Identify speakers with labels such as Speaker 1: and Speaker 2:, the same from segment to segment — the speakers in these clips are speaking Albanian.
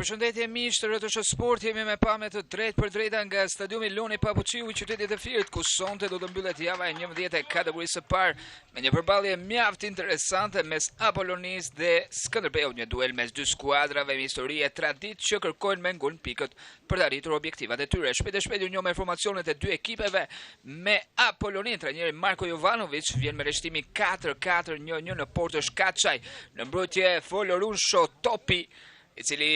Speaker 1: Përshëndetje miq të Rrëtësh Sport, jemi me pamje të drejtë për drejta nga stadiumi Loni Papuçiu i qytetit të Firit, ku sonte do të mbyllet java e 11 e kategorisë së parë me një përballje mjaft interesante mes Apollonisë dhe Skënderbeut, një duel mes dy skuadrave me histori e traditë që kërkojnë me ngulm pikët për të arritur objektivat e tyre. Shpejt e shpejt u njoh me formacionet e dy ekipeve me Apollonin, trajneri Marko Jovanović vjen me rreshtimi 4-4-1-1 në portë Shkaçaj, në mbrojtje Folorun Shotopi, i cili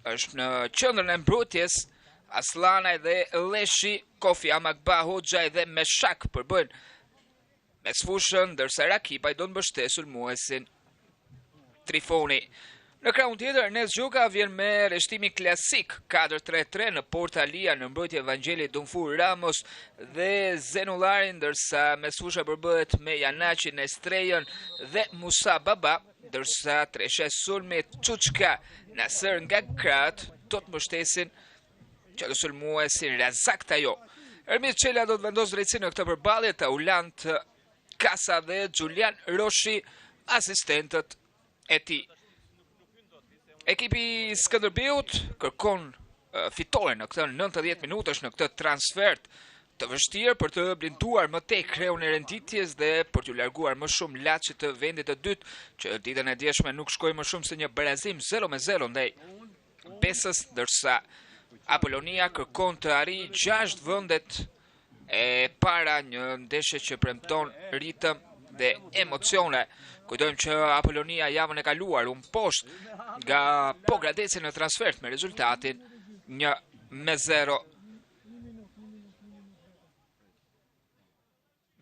Speaker 1: është në qendrën e mbrojtjes, Aslanaj dhe Leshi, Kofi Amakba, Hoxhaj dhe Meshak përbëjnë mes fushën, ndërsa Rakipaj do të mbështesë sulmuesin Trifoni. Në krahun tjetër, Ernest Gjuka vjen me rreshtimi klasik 4-3-3 në portë Alia, në mbrojtje Vangeli Dunfur Ramos dhe Zenullari, ndërsa mes fusha përbëhet me Janaçi, Nestrejon dhe Musa Baba, ndërsa tresha e sulmit Çuçka Nasër nga krahët do të mbështesin që të sulmuesin Razak Tajo. Ermis Çela do të vendosë drejtësinë në këtë përballje, Taulant Kasa dhe Julian Roshi asistentët e tij. Ekipi i Skënderbeut kërkon fitore në këtë 90 minutash në këtë transfert të vështirë për të blinduar më tej kreun e renditjes dhe për t'u larguar më shumë laçit të vendit të dytë, që ditën e djeshme nuk shkoi më shumë se një barazim 0-0 ndaj Besës, ndërsa Apollonia kërkon të arrijë 6 vendet e para, një ndeshje që premton ritëm dhe emocione. Kujtojmë që Apollonia javën e kaluar poshtë nga Pogradeci në transfert me rezultatin 1-0.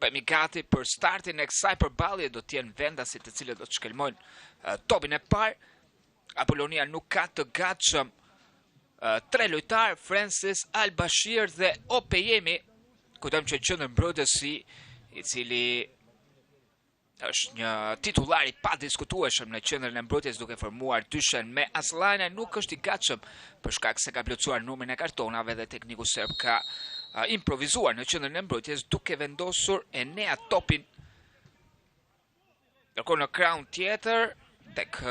Speaker 1: Bëhemi gati për startin e kësaj përballje, do të jenë vendasit të cilët do të shkelmojnë topin e parë. Apollonia nuk ka të gatshëm tre lojtarë, Francis Al-Bashir dhe Opejemi. Kujtojmë që qendër mbrojtësi, i cili është një titullar i padiskutueshëm në qendrën e mbrojtjes, duke formuar dyshen me Aslanaj, nuk është i gatshëm për shkak se ka plotësuar numrin e kartonave dhe tekniku serb ka improvizuar në qendrën e mbrojtjes duke vendosur Enea topin. Ndërkohë në krahun tjetër, tek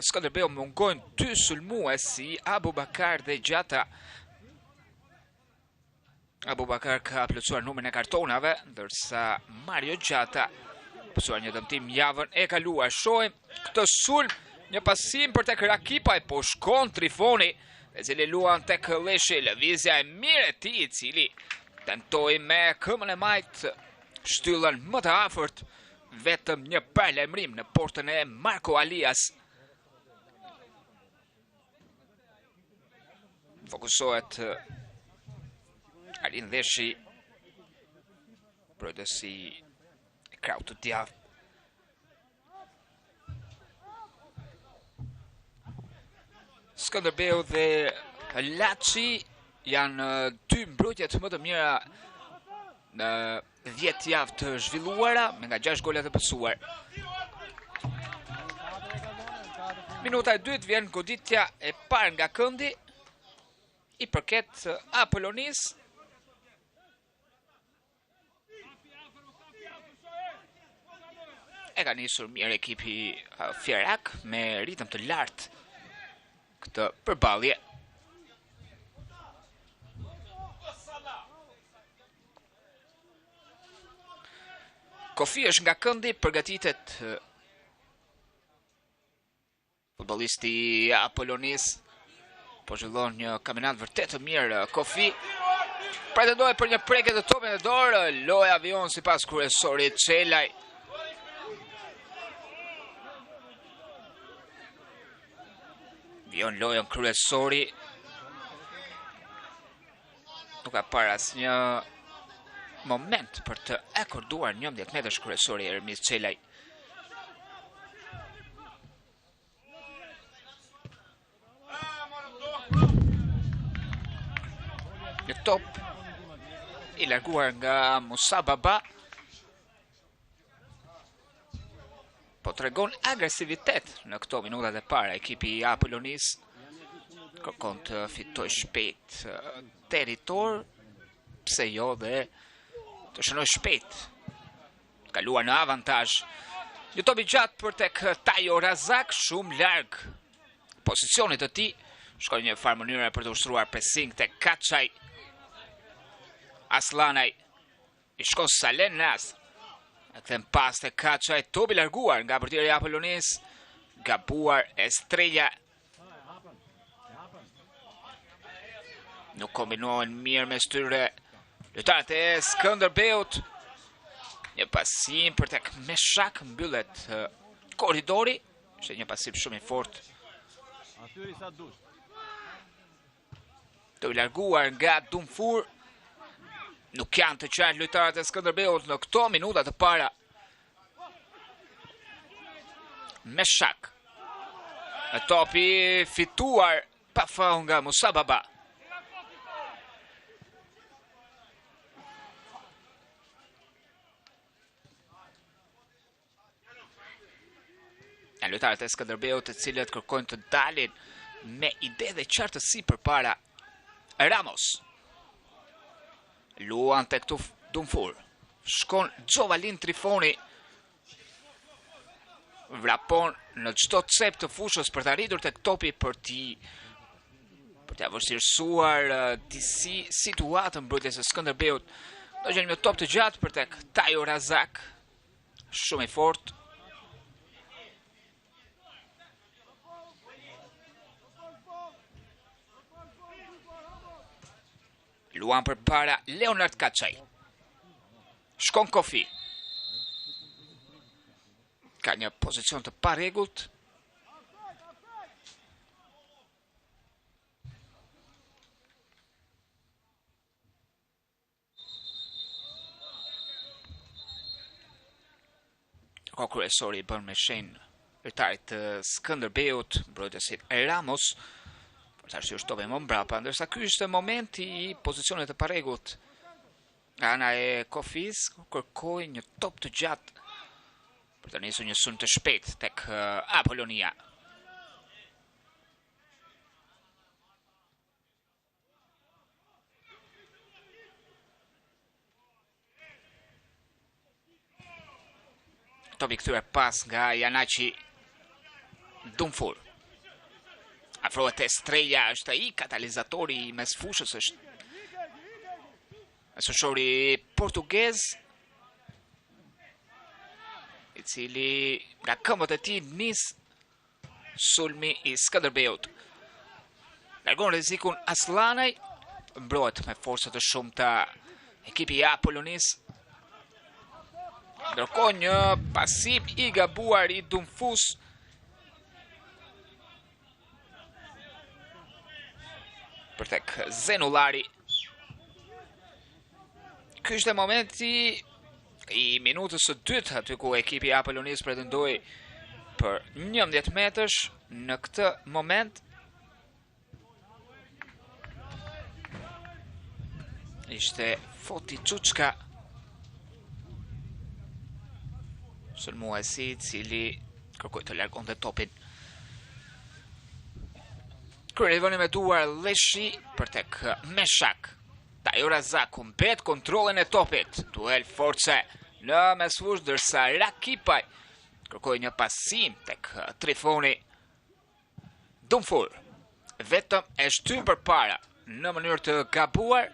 Speaker 1: Skënderbeu mungojnë dy sulmues si Abubakar dhe Gjata. Abubakar ka plotësuar numrin e kartonave, ndërsa Mario Gjata pësuar një dëmtim javën e kaluar. Shohim këtë sulm, një pasim për tek Rakipaj, po shkon Trifoni, i cili luan tek Leshi, lëvizja e mirë e tij, i cili tentoi me këmbën e majt shtyllën më të afërt, vetëm një paralajmërim në portën e Marko Alias. Fokusohet Alin Leshi, mbrojtësi e krahut të djathtë. Skënderbeu dhe Laçi janë dy mbrojtjet më të mira në 10 javë të zhvilluara, me nga 6 gola të pësuar. Minuta e dytë vjen goditja e parë nga këndi, i përket Apollonisë. E ka nisur mirë ekipi Fierak me ritëm të lartë këtë përballje. Kofi është nga këndi, përgatitet futbollisti i Apollonisë, po zhvillon një kampionat vërtet të mirë. Kofi pretendoi për një prekje të topit në dorë, loja avion sipas kryesorit Çelaj. Vion lojën kryesori, nuk ka parë asnjë moment për të akorduar 11 metrash kryesori Ermis Çelaj. Një top i larguar nga Musa Baba, po tregon agresivitet në këto minutat e para. Ekipi i Apollonisë kërkon të fitoj shpejt territor, pse jo dhe të shënoj shpejt, kaluar në avantazh. Një top i gjatë për tek Tajo Razak, shumë larg pozicionit të tij, Shkon një farë mënyre për të ushtruar pressing të Kaçaj. Aslanaj. I shkon Salen Nas. E kthen pas të Kaçaj, topi larguar nga portieri i Apollonis. Gabuar Estrella. Nuk kombinohen mirë me tyre lojtarët e Skënderbeut. Një pasim për tek Meshak mbyllet korridori. Ishte një pasim shumë i fortë. Të larguar nga Dumfur. Nuk janë të qartë lojtarët e Skënderbeut në këto minuta të para. Meshak. E topi fituar pa faull nga Musa Baba. Lojtarët e Skënderbeut të cilët kërkojnë të dalin me ide dhe qartësi përpara Ramos. Luan tek Dumfur. Shkon Gjovalin Trifoni. Vrapon në çdo cep të fushës për të arritur tek topi për të vështirësuar disi situatën mbrojtjes së Skënderbeut. Do gjenim një top të gjatë për tek Tajo Razak. Shumë i fortë. Luan për para Leonard Kaçaj. Shkon Kofi. Ka një pozicion të parregullt. Ko kryesori i bën me shenjë lojtarit të Skënderbeut, mbrojtësit Ramos. Për të arsye shtove më mbrapa, ndërsa ky ishte momenti i pozicionit të parregullt. Ana e Kofis kërkoi një top të gjatë për të nisur një sulm të shpejtë tek Apollonia. Topi kthyer pas nga Janaçi Dumfur. Afrohet Estrella, është ai katalizatori i mes fushës, është shoqëri portugez, i cili nga këmbët e tij nis sulmi i Skënderbeut. Largon rrezikun Aslanaj, mbrohet me forca të shumta ekipi i Apollonis. Ndërkohë një pasim i gabuar i Dumfus. Për tek Zenullari. Ky është momenti i minutës së dytë aty ku ekipi i Apollonis pretendoi për 11 metësh. Në këtë moment ishte Foti Çuçka, sulmuesi i cili kërkoi të largonte topin. Kërëvoni me duar Leshi për tek Meshak. Tajo Razak mbet kontrollin e topit. Duel force në mesfush, dërsa Rakipaj kërkoi një pasim tek Trifoni. Dumfur vetëm e shtyr përpara në mënyrë të gabuar.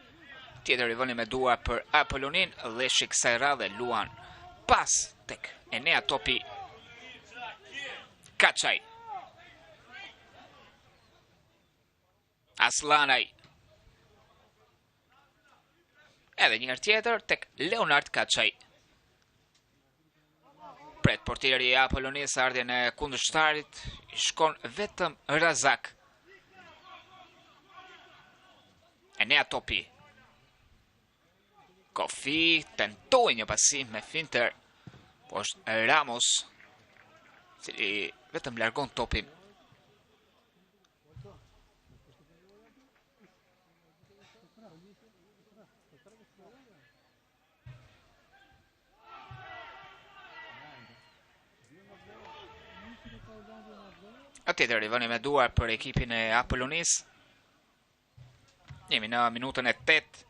Speaker 1: Tjetër rivoni me duar për Apollonin. Leshi kësaj radhe luan pas tek Enea topi Kaçaj. Aslanaj. Edhe njëherë tjetër tek Leonard Kaçaj. Pret portieri i Apollonis ardhjen e kundërshtarit, i shkon vetëm Razak. Enea topi. Kofi tentoi një pasim me finter, po është Ramos, cili vetëm largon topin. Atjetër rivoni me duar për ekipin e Apollonis. Jemi në minutën e 8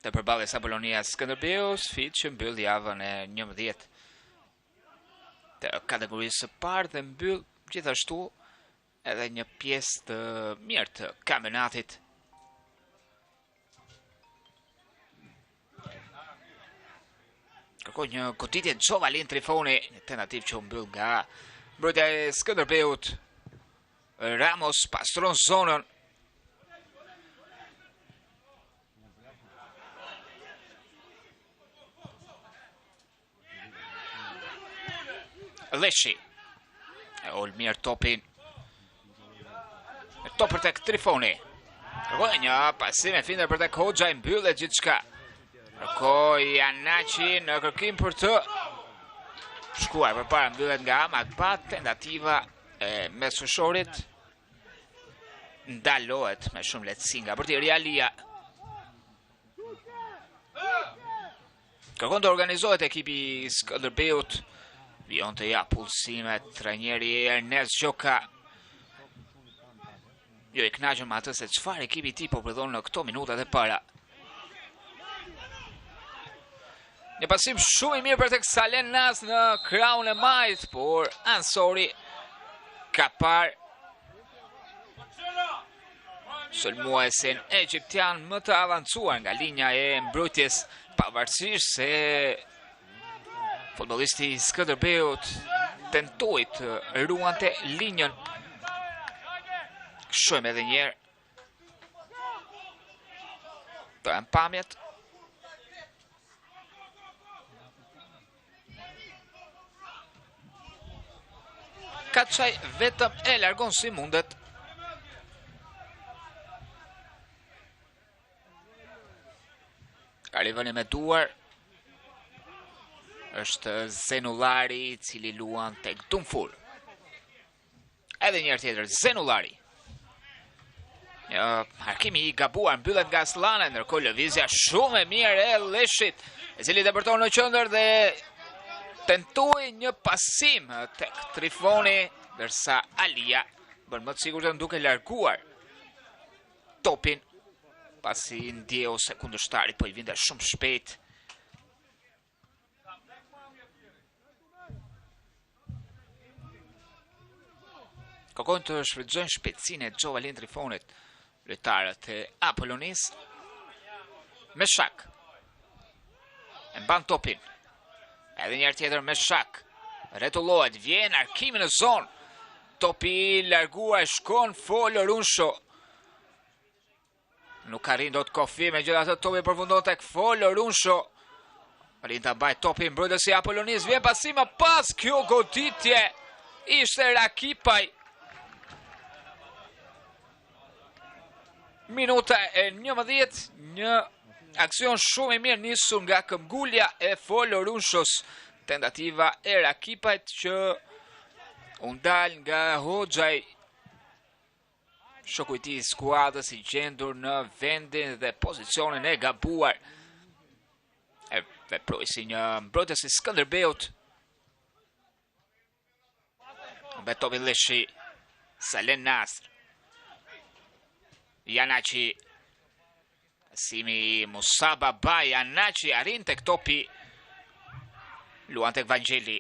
Speaker 1: të përballjes Apollonia Skënderbeut, sfidë që mbyll javën e 11 të kategorisë së parë dhe mbyll gjithashtu edhe një pjesë të mirë të kampionatit. Kërkoj një goditje Gjovalin Trifoni, një tentativ që u mbyll nga mbrojtja e Skënderbeut. Ramos pastron zonën. Leshi e ol mirë topin. E top për tek Trifoni. Kërkoj një pasim e finder për tek Hoxha, i mbyllet gjithçka. Kërkoj Janaci në kërkim për të shkuar përpara, mbyllet nga Magbat. Tentativa e mesfushorit ndalohet me shumë lehtësi nga portieri Alia. Kërkon të organizohet ekipi i Skënderbeut. Vion të ja pulsimet trajneri Ernest Gjoka. Jo i kënaqur me atë se çfarë ekipi i tij po prodhon në këto minutat e para. Një pasim shumë i mirë për tek Salen Nas në krahun e majt, por Ansori ka parë sulmuesin egjiptian më të avancuar nga linja e mbrojtjes, pavarësisht se futbollisti i Skënderbeut tentoi të ruante linjën. Shohim edhe një herë. Do janë pamjet. Kaçaj vetëm e largon si mundet. Arrivoni me duar. Është Zenullari i cili luan tek Dumfur. Edhe një herë tjetër Zenullari. Një markimi i gabuar mbyllet nga Slana, ndërkohë lëvizja shumë e mirë e Leshit, i cili depërton në qendër dhe tentoi një pasim tek Trifoni, ndërsa Alia bën më të sigurt të duke larguar topin pasi ndjeu se kundërshtari po i vinte shumë shpejt. Kërkojnë të shfrytëzojnë shpejtësinë e Gjovalin Trifonit lojtarët e Apollonis. Meshak e mban topin. Edhe një herë tjetër Meshak rretullohet, vjen arkimi në zonë. Topi i larguar shkon Folo Runsho. Nuk arrin dot Kofi, megjithatë topi përfundon tek Folo Runsho. Arrin ta mbaj topin mbrojtësi i Apollonis, vjen pasim pas kjo goditje. Ishte Rakipaj. Minuta e 11, një aksion shumë i mirë nisur nga këmbgulja e Folo Runshos. Tentativa e Rakipajt që u ndal nga Hoxhaj. Shoku i tij skuadrës i gjendur në vendin dhe pozicionin e gabuar. E veproi si një mbrojtës i Skënderbeut. Mbet topin Leshi. Salen Nasr. Janaci. Simi Musaba Ba, Janaci arrin tek topi. Luan tek Vangeli.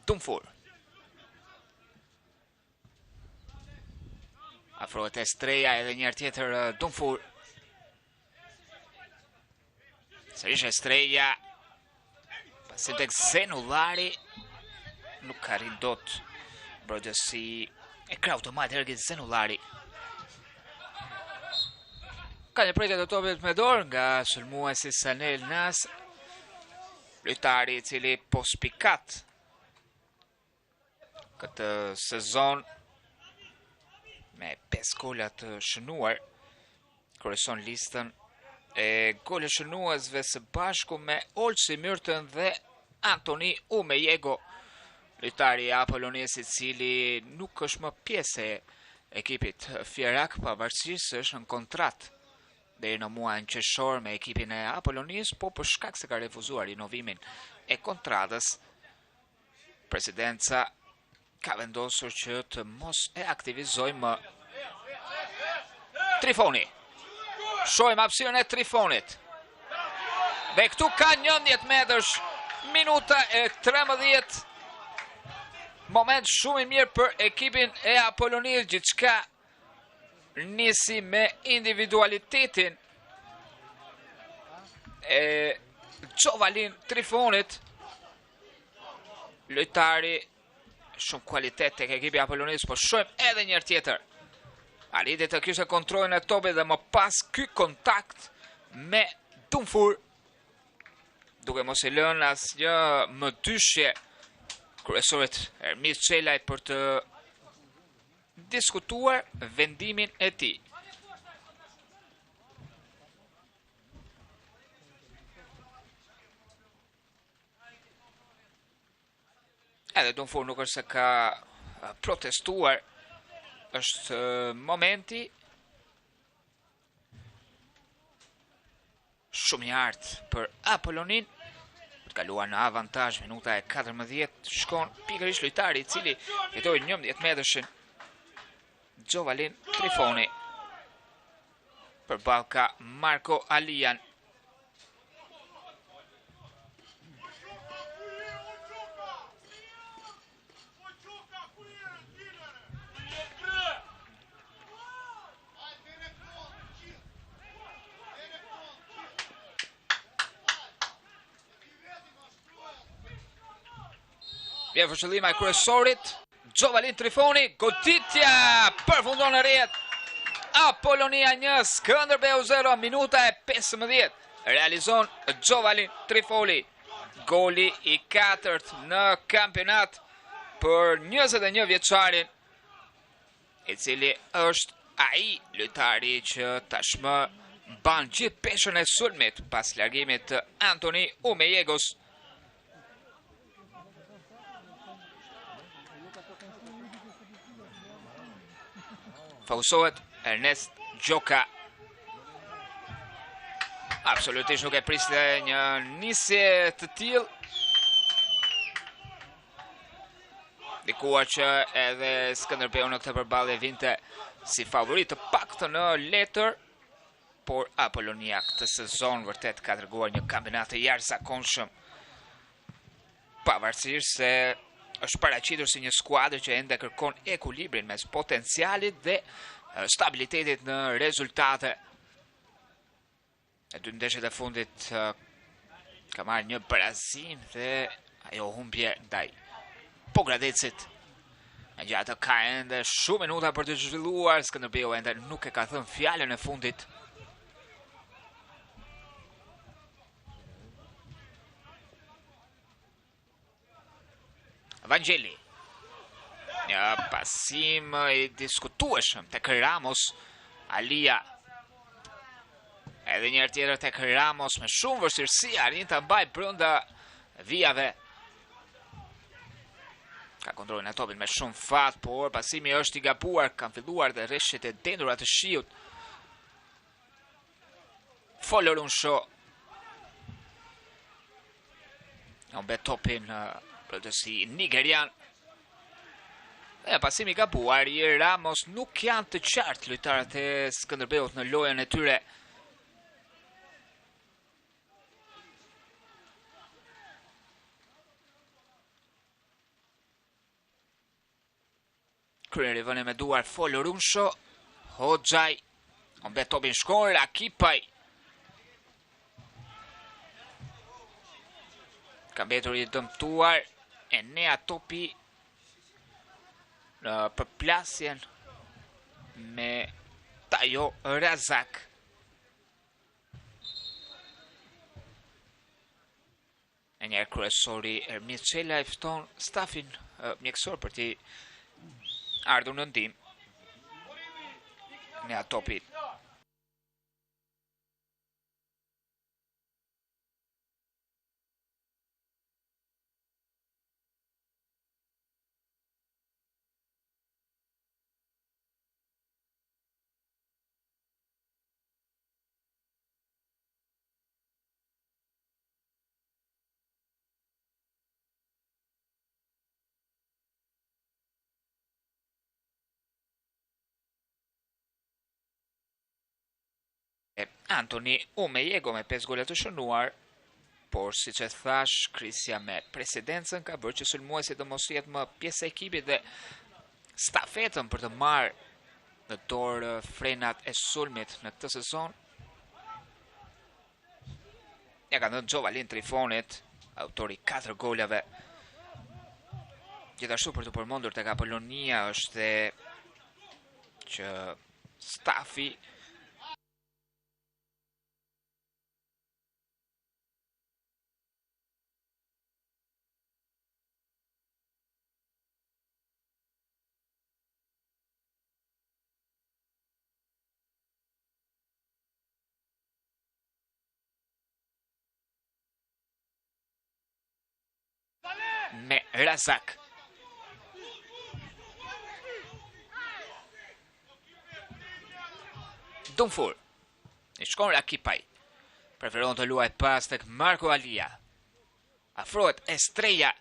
Speaker 1: Dumfur. Afrohet Estreja, edhe një herë tjetër Dumfur. Sërish Estreja. Pasim tek Zenullari. Nuk arrin dot mbrojtësi e krahut të majt Ergis Zenullari. Ka një prekje të topit me dorë nga sulmuesi Sanel Nas, lojtari i cili po spikat këtë sezon me 5 gola të shënuar, kryeson listën e gole shënuesve së bashku me Olsi Myrtën dhe Antoni Umejego, lojtari i Apollonis i cili nuk është më pjesë e ekipit Fierak, pavarësisht se është në kontratë deri në muajin qershor me ekipin e Apollonis, po për shkak se ka refuzuar rinovimin e kontratës, presidenca ka vendosur që të mos e aktivizojë më. Trifoni. Shojmë hapësirën e Trifonit. Dhe këtu ka 11 metrësh, minuta e 13. Moment shumë i mirë për ekipin e Apollonisë, gjithçka nisi me individualitetin e Gjovalin Trifonit, lojtari shumë kualitet tek ekipi i Apollonisë, po shojmë edhe një herë tjetër. Arriti të kishte kontrollin e topit dhe më pas ky kontakt me Dumfur, duke mos i lënë asgjë më dyshje kryesorit Ermis Çelaj për të diskutuar vendimin e tij. Edhe Dumfur nuk është se ka protestuar, është momenti shumë i artë për Apollonin, për të kaluar në avantazh. Minuta e 14 shkon pikërisht lojtari i cili fitoi 11 metërshin, Gjovalin Trifoni, përballë ka Marko Alian. Vjen fshëllima e kryesorit, Gjovalin Trifoni, goditja përfundon në rrjet. Apollonia 1, Skënderbeu 0, minuta e 15. Realizon Gjovalin Trifoni, goli i 4 në kampionat për 21 vjeçarin, i cili është ai lojtari që tashmë mban gjithë peshën e sulmit pas largimit të Antoni Umejegos. Fausohet Ernest Gjoka. Absolutisht nuk e priste një nisje të tillë. Dikuar që edhe Skënderbeu në këtë përballje vinte si favorit të paktën në letër, por Apollonia këtë sezon vërtet ka treguar një kampionat të jashtëzakonshëm, pavarësisht se është paraqitur si një skuadër që ende kërkon ekuilibrin mes potencialit dhe stabilitetit në rezultate. E dy ndeshjet e fundit ka marrë një barazim dhe ajo humbje ndaj Pogradecit. Megjithatë ka ende shumë minuta për të zhvilluar, Skënderbeu ende nuk e ka thënë fjalën e fundit. Vangeli, një pasim i diskutueshëm tek Ramos. Alia, edhe një herë tjetër tek Ramos, me shumë vështirësi arrin ta mbajë brenda vijave. Ka kontrollin e topit me shumë fat, por pasimi është i gabuar. Kanë filluar dhe rreshtet e dendura të shiut. Folorunsho humbe topin plotësi nigerian. E pasimi i gabuar i Ramos, nuk janë të qartë lojtarët e Skënderbeut në lojën e tyre. Kryen rivënë me duar Folorunsho, Hoxhaj, humbe topin shkon Rakipaj. Ka mbetur i dëmtuar Enea Topi në përplasjen me Tajo Razak. E një kryesori Ermis Çelaj fton stafin mjekësor për t'i ardhur në ndihmë. Enea Topi Antoni Umejego me 5 gole të shënuar, por si që thash, Krisja me presidencën ka bërë që sulmuesi të mos jetë më pjesë e ekipit dhe stafetën për të marrë në dorë frenat e sulmit në këtë sezon. Ja ka dhënë Gjovalin Trifonit, autori 4 golave. Gjithashtu për të përmendur tek Apollonia është që stafi me Razak. Dumfur, i shkon Rakipaj, preferon të luaj pas tek Marko Alia. Afrohet Estrella.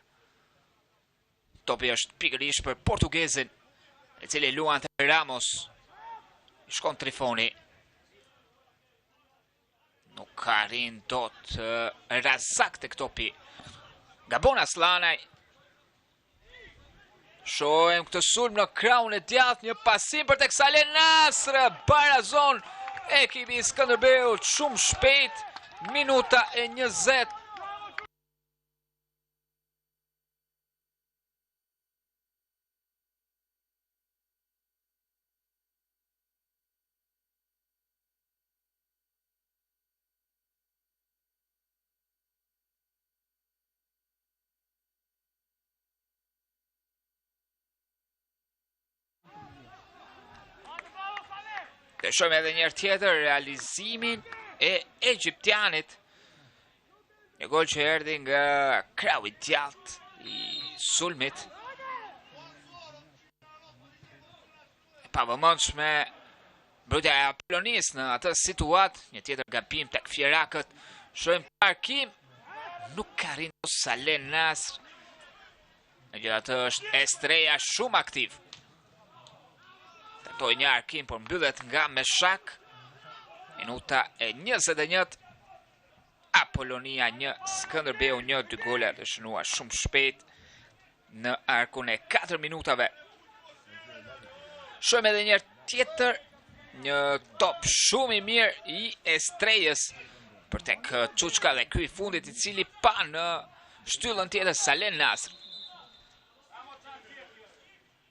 Speaker 1: Topi është pikërisht për portugezin, i cili luan të Ramos. I shkon Trifoni. Nuk ka rin dot Razak tek topi. Gabon Aslanaj. Shohem këtë sulm në kraun e djathtë, një pasim për tek Saleh Nasr, barazon ekipi i Skënderbeut shumë shpejt, minuta e 20. Të shohim edhe njërë tjetër realizimin e Egjiptianit. Një gol që erdhi nga krau i djathtë i sulmit. E pavëmendshme mbrojtja e Apollonis në atë situatë, një tjetër gabim tek fjerakët. Shohim parkim, nuk ka rindur Saleh Nasr. Megjithatë është Estrella shumë aktiv. Tentoi një arkim, por mbyllet nga Meshak. Minuta e 21. Apollonia 1, Skënderbeu 1, 2 gola të shënuar shumë shpejt në arkun e 4 minutave. Shohim edhe një tjetër, një top shumë i mirë i Estrellës për tek Çuçka dhe ky i fundit i cili pa në shtyllën tjetër Saleh Nasr.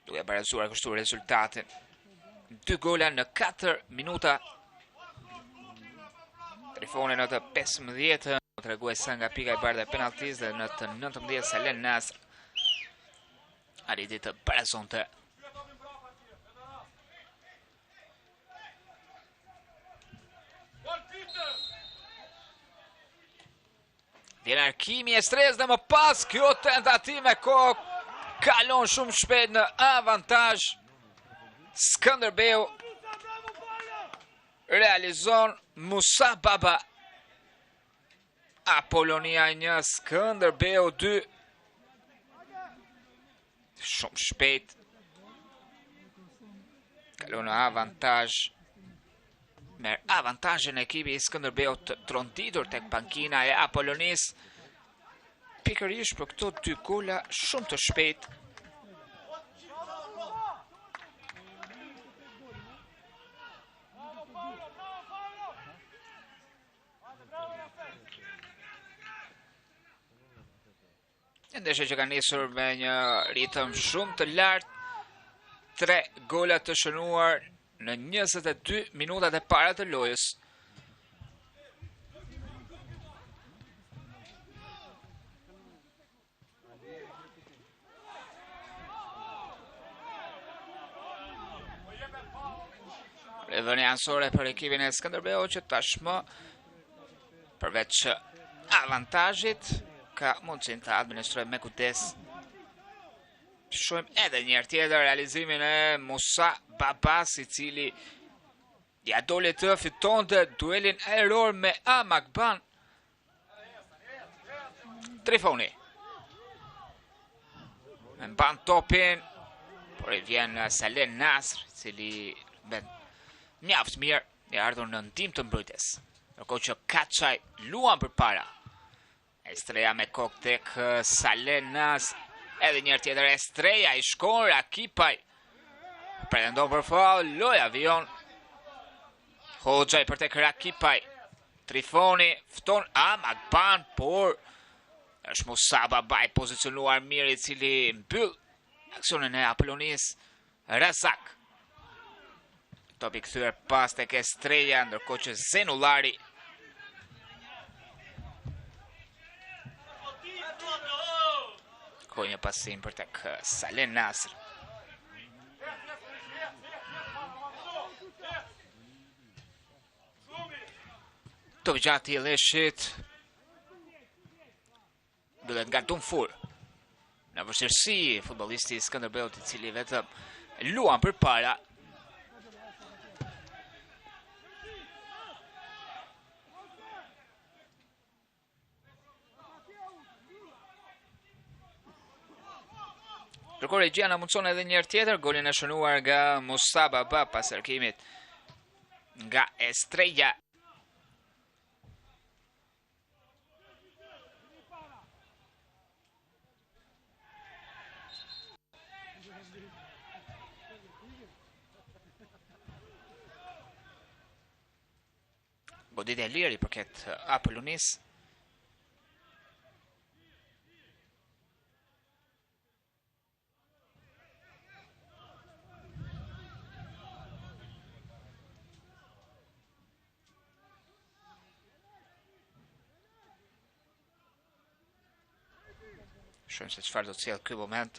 Speaker 1: Duke barazuar kështu rezultatin. 2 gola në 4 minuta. Trifoni në të 15 tregues sa nga pika e bardhë e penaltis dhe në të 19 Saleh Nasr arriti të barazonte. Vjen arkimi e Estrellës dhe më pas kjo tentative kokë kalon shumë shpejt në avantazh. Skënderbeu realizon Musa Baba. Apollonia 1, Skënderbeu 2. Shumë shpejt kalon në avantazh. Merr avantazhin e ekipi i Skënderbeut të tronditur tek pankina e Apollonis. Pikërisht për këto 2 gola shumë të shpejt. Ndeshja që ka nisur me një ritëm shumë të lartë, 3 gola të shënuar në 22 minutat e para të lojës. Rëdhënia ansore për ekipin e Skënderbeut që tashmë përveç avantazhit ka mundësin të administrojë me kujdes. Shohim edhe një herë tjetër realizimin e Musa Babas, i cili ja doli të fitonte duelin ajror me Amakban. Trifoni me mban topin, por i vjen Saleh Nasr, i cili ben mjaft mirë, i ardhur në ndihmë të mbrojtjes. Ndërkohë që Kaçaj luan përpara. Estreja me kokë tek Salenas. Edhe një herë tjetër Estreja i shkon Rakipaj. Pretendon për faul, loja vion. Hoxhaj për tek Rakipaj. Trifoni fton Magban, por është Musaba Baj pozicionuar mirë, i cili mbyll aksionin e Apollonis. Razak. Topi kthyer pas tek Estreja, ndërkohë që Zenullari një pasim për tek Salen Nasr. Topi gjatë i Leshit bëhet nga Dumfur. Në vështirësi futbollisti Skënderbeut, i cili vetëm luan përpara. Regjia në mundson edhe një herë tjetër, golin e shënuar nga Musaba Ba pas kërkimit nga Estrella. Goditja e lirë i përket Apollonis. Shumë se çfarë do të sjellë ky moment.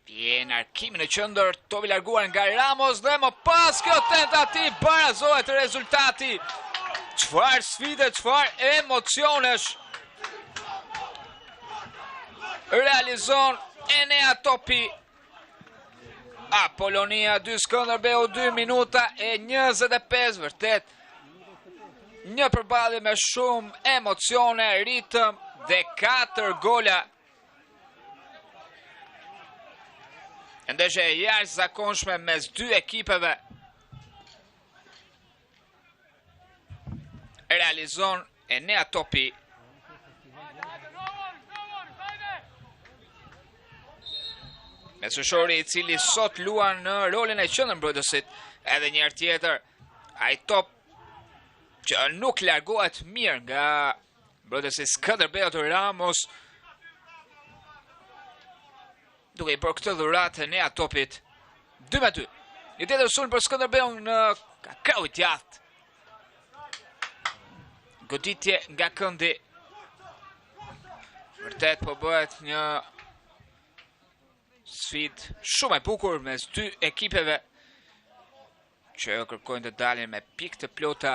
Speaker 1: Vjen Arkimi në qendër, topi larguar nga Ramos dhe më pas kjo tentativë barazohet rezultati. Çfarë sfide, çfarë emocionesh realizon Enea Topi. Apollonia 2, Skënderbeu 2 minuta e 25, vërtet një përballje me shumë emocione, ritëm dhe 4 gola. Ndeshje e jashtëzakonshme mes dy ekipeve. Realizon Enea Topi. Mesëshori, i cili sot luan në rolin e qendërmbrojtësit, edhe një herë tjetër, ai top që nuk largohet mirë nga mbrojtësi Skënderbeut Ramos, duke i bërë këtë dhuratë Enea Topit. 2-2. Një tjetër sulm për Skënderbeun në krau i djathtë. Goditje nga këndi. Vërtet po bëhet një sfidë shumë e bukur mes dy ekipeve që kërkojnë të dalin me pikë të plota.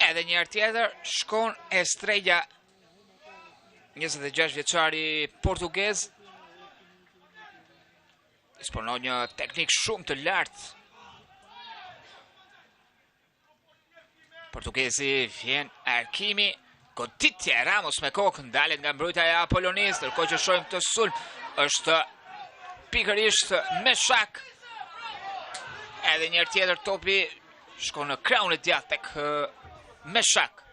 Speaker 1: Edhe një herë tjetër shkon Estrella, 26 vjeçari portugez. Disponon një teknik shumë të lartë. Portugezi vjen Arkimi, goditje Ramos me kokë, ndalet nga mbrojtja e Apollonis, ndërkohë që shohim këtë sulm është pikërisht me shak. Edhe një herë tjetër topi shkon në kraun e djathtë tek me shak.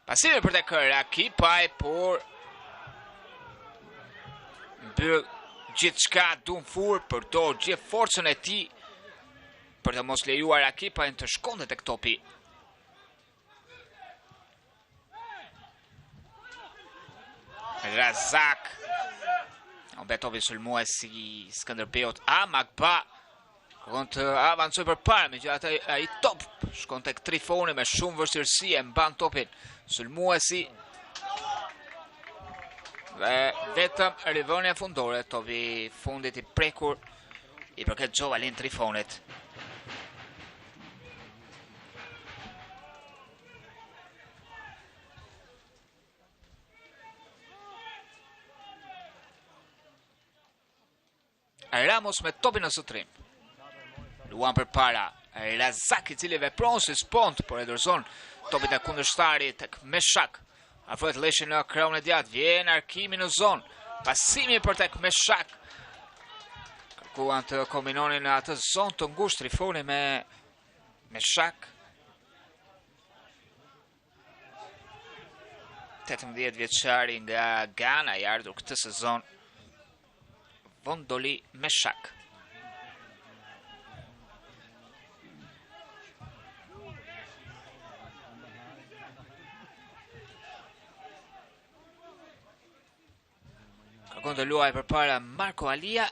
Speaker 1: Pasimi për tek Rakipaj, por mbyll gjithçka Dumfur, përdor gjithë forcën e tij për të mos lejuar Rakipajin të shkonte tek topi. Razak. Betovi sulmuesi i Skënderbeut Magba. Kërkon të avancoj përpara, megjithatë ai top shkon tek Trifoni me shumë vështirësi, e mban topin sulmuesi. Dhe vetëm rivënia fundore, topi fundit i prekur i përket Gjovalin Trifonit. Ramos me topin në sutrim. Luan përpara Razak, i cili vepron si spont, por e dorëzon topin e kundërshtarit tek Meshak. Afrohet Leshi në krahun e djathtë, vjen Arkimi në zonë. Pasimi për tek Meshak. Kërkuan të kombinonin në atë zonë të ngushtë Trifoni me Meshak. 18 vjeçari nga Ghana i ardhur këtë sezon. Vondoli Meshak. Kërkon të luaj përpara Marko Alia.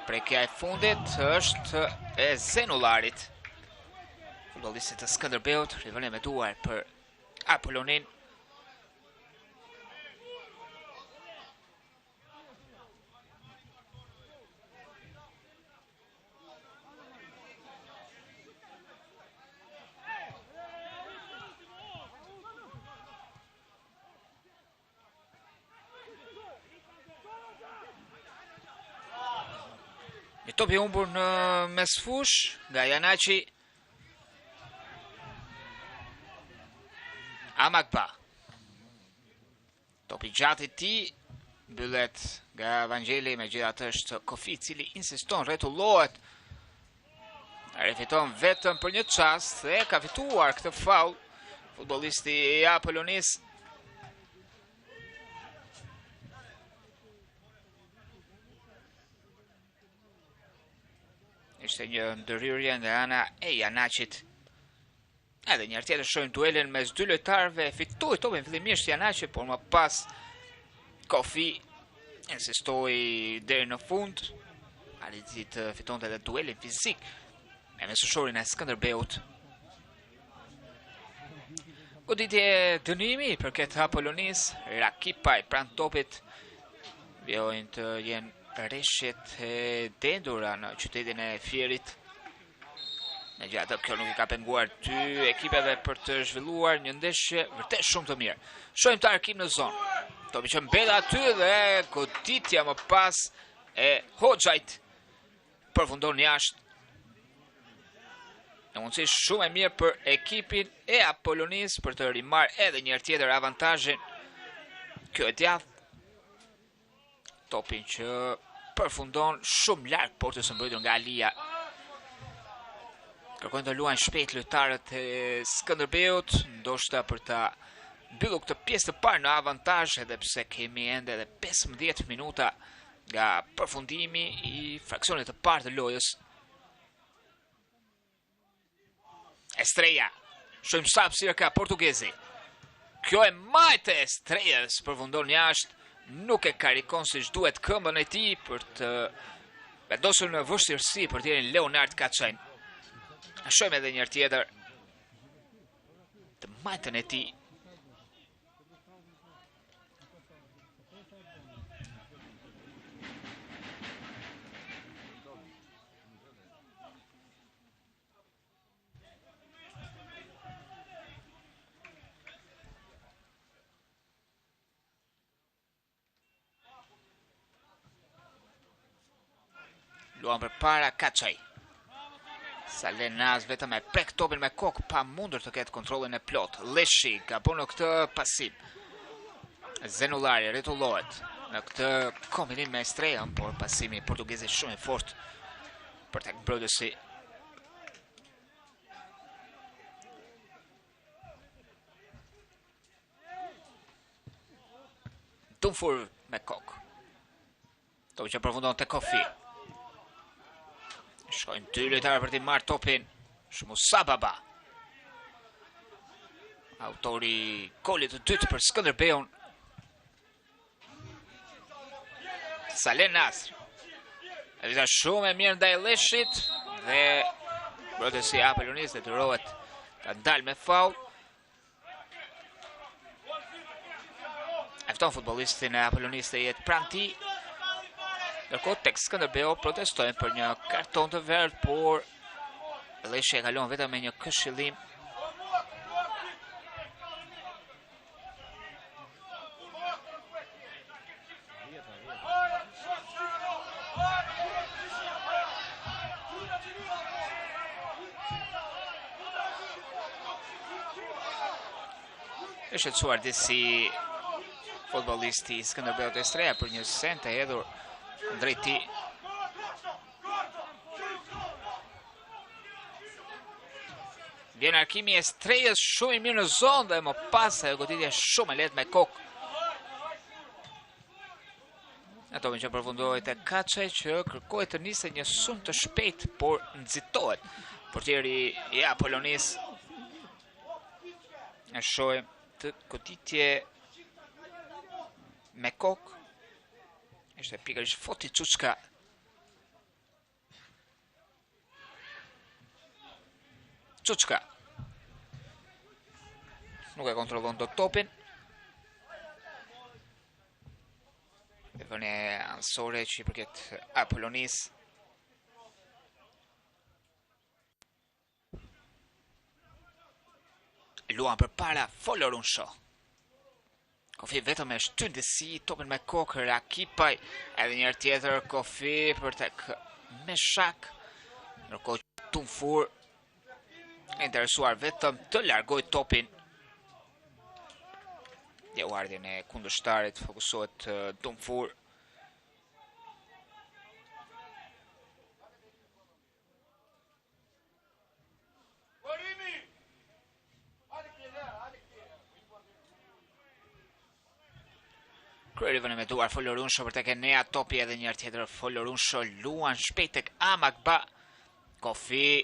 Speaker 1: Prekja e fundit është e Zenullarit. Futbollistit të Skënderbeut, rivalim e duar për Apollonin. Një top i humbur në mesfush nga Janaci. Amakba. Topi gjatë i tij mbyllet nga Vangjeli, megjithatë është Kofi i cili insiston, rretullohet. Rifiton vetëm për një çast dhe ka fituar këtë faull futbollisti i Apollonis. Ishte një ndërhyrje nga ana e Janacit. Edhe njërë tjetër shojnë duelin mes dy lojtarëve, fitoi topin fillimisht Janaci, por më pas Kofi insistoi deri në fund, arriti të fitonte edhe duelin fizik me mesoshorin e Skënderbeut. Goditje dënimi për këtë Apollonis, Rakipaj pranë topit, vjojnë të jenë rreshjet e dendura në qytetin e Fierit. Në gjatë kjo nuk i ka penguar dy ekipeve për të zhvilluar një ndeshje vërtet shumë të mirë. Shohim të Arkim në zonë. Topi që mbet aty dhe goditja më pas e Hoxhait përfundon jashtë. Në mundësi shumë e mirë për ekipin e Apollonis për të rimarrë edhe një herë tjetër avantazhin. Kjo e djathtë. Topin që përfundon shumë larg portës së mbrojtur nga Alia. Kërkojnë të luajnë shpejt lojtarët e Skënderbeut, ndoshta për ta mbyllur këtë pjesë të parë në avantazh, edhe pse kemi ende edhe 15 minuta nga përfundimi i fraksionit të parë të lojës. Estrella, shohim sa hapësirë ka portugezi. Kjo e majtë e Estrellas përfundon jashtë, nuk e karikon siç duhet këmbën e tij për të vendosur në vështirësi për t'jerin Leonard Kaçajn. Shohim edhe një herë tjetër të majtën e tij. Luan përpara Kaçaj. Salen Naz vetëm e prek topin me kokë pa mundur të ketë kontrollin e plot. Leshi gabon në këtë pasim. Zenullari rretullohet në këtë kombinim me Estrellën, por pasimi portugezi shumë i fortë për tek mbrojtësi. Dumfur me kokë. Topi që përfundon te Kofi. Shkojnë dy lojtarë për t'i marrë topin. Shmusa Baba, autori golit të dytë për Skënderbeun. Salen Nasr. Evita shumë e mirë ndaj Leshit dhe mbrojtësi e Apollonis detyrohet ta dalë me faull. Efton futbollistin e Apollonis të jetë pranë tij. Ndërkohë tek Skënderbeu protestojnë për një karton të verdhë, por Leshi e kalon vetëm me një këshillim. Është shqetësuar disi futbollisti i Skënderbeut Estreja për një sent e hedhur drejt tij. Vjen arkimi i Estrejës shumë i mirë në zonë dhe më pas ajo goditje shumë e lehtë me kokë. Ato që përfundoi te Kaçaj që kërkoi të nisë një sulm të shpejt, por nxitohet. Portieri i Apolonis. E shohim të goditje me kokë. Ishte pikërisht Foti Çuçka. Çuçka. Nuk e kontrollon dot topin. Dhe vënë ansore që i përket Apolonis. Luan për para Folorunsho. Kofi vetëm e shtyn disi topin me kokë Rakipaj. Edhe njërë tjetër Kofi për tek Meshak. Ndërkohë Tumfur interesuar vetëm të largoj topin. Lëvardhjen e kundërshtarit fokusohet Tumfur. Kryerivën me duar Folorunsho për tek Enea, topi edhe njërë tjetër Folorunsho luan shpejt tek Amakba. Kofi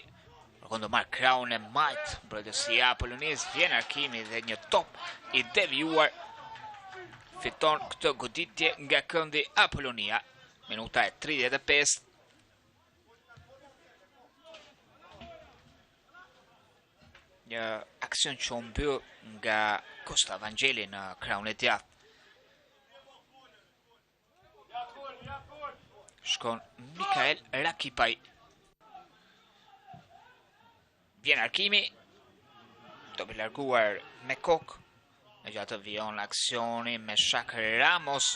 Speaker 1: do marrë kraun e majt brojtësi i Apolonis, vjen arkimi dhe një top i devijuar fiton këtë goditje nga këndi Apolonia. Minuta e 35. Një aksion që u mbyll nga Kosta Vangeli në kraun e djathtë. Shkon Mikael Rakipaj. Vjen arkimi, topi larguar me kokë, me gjatë vion aksioni me Shak Ramos.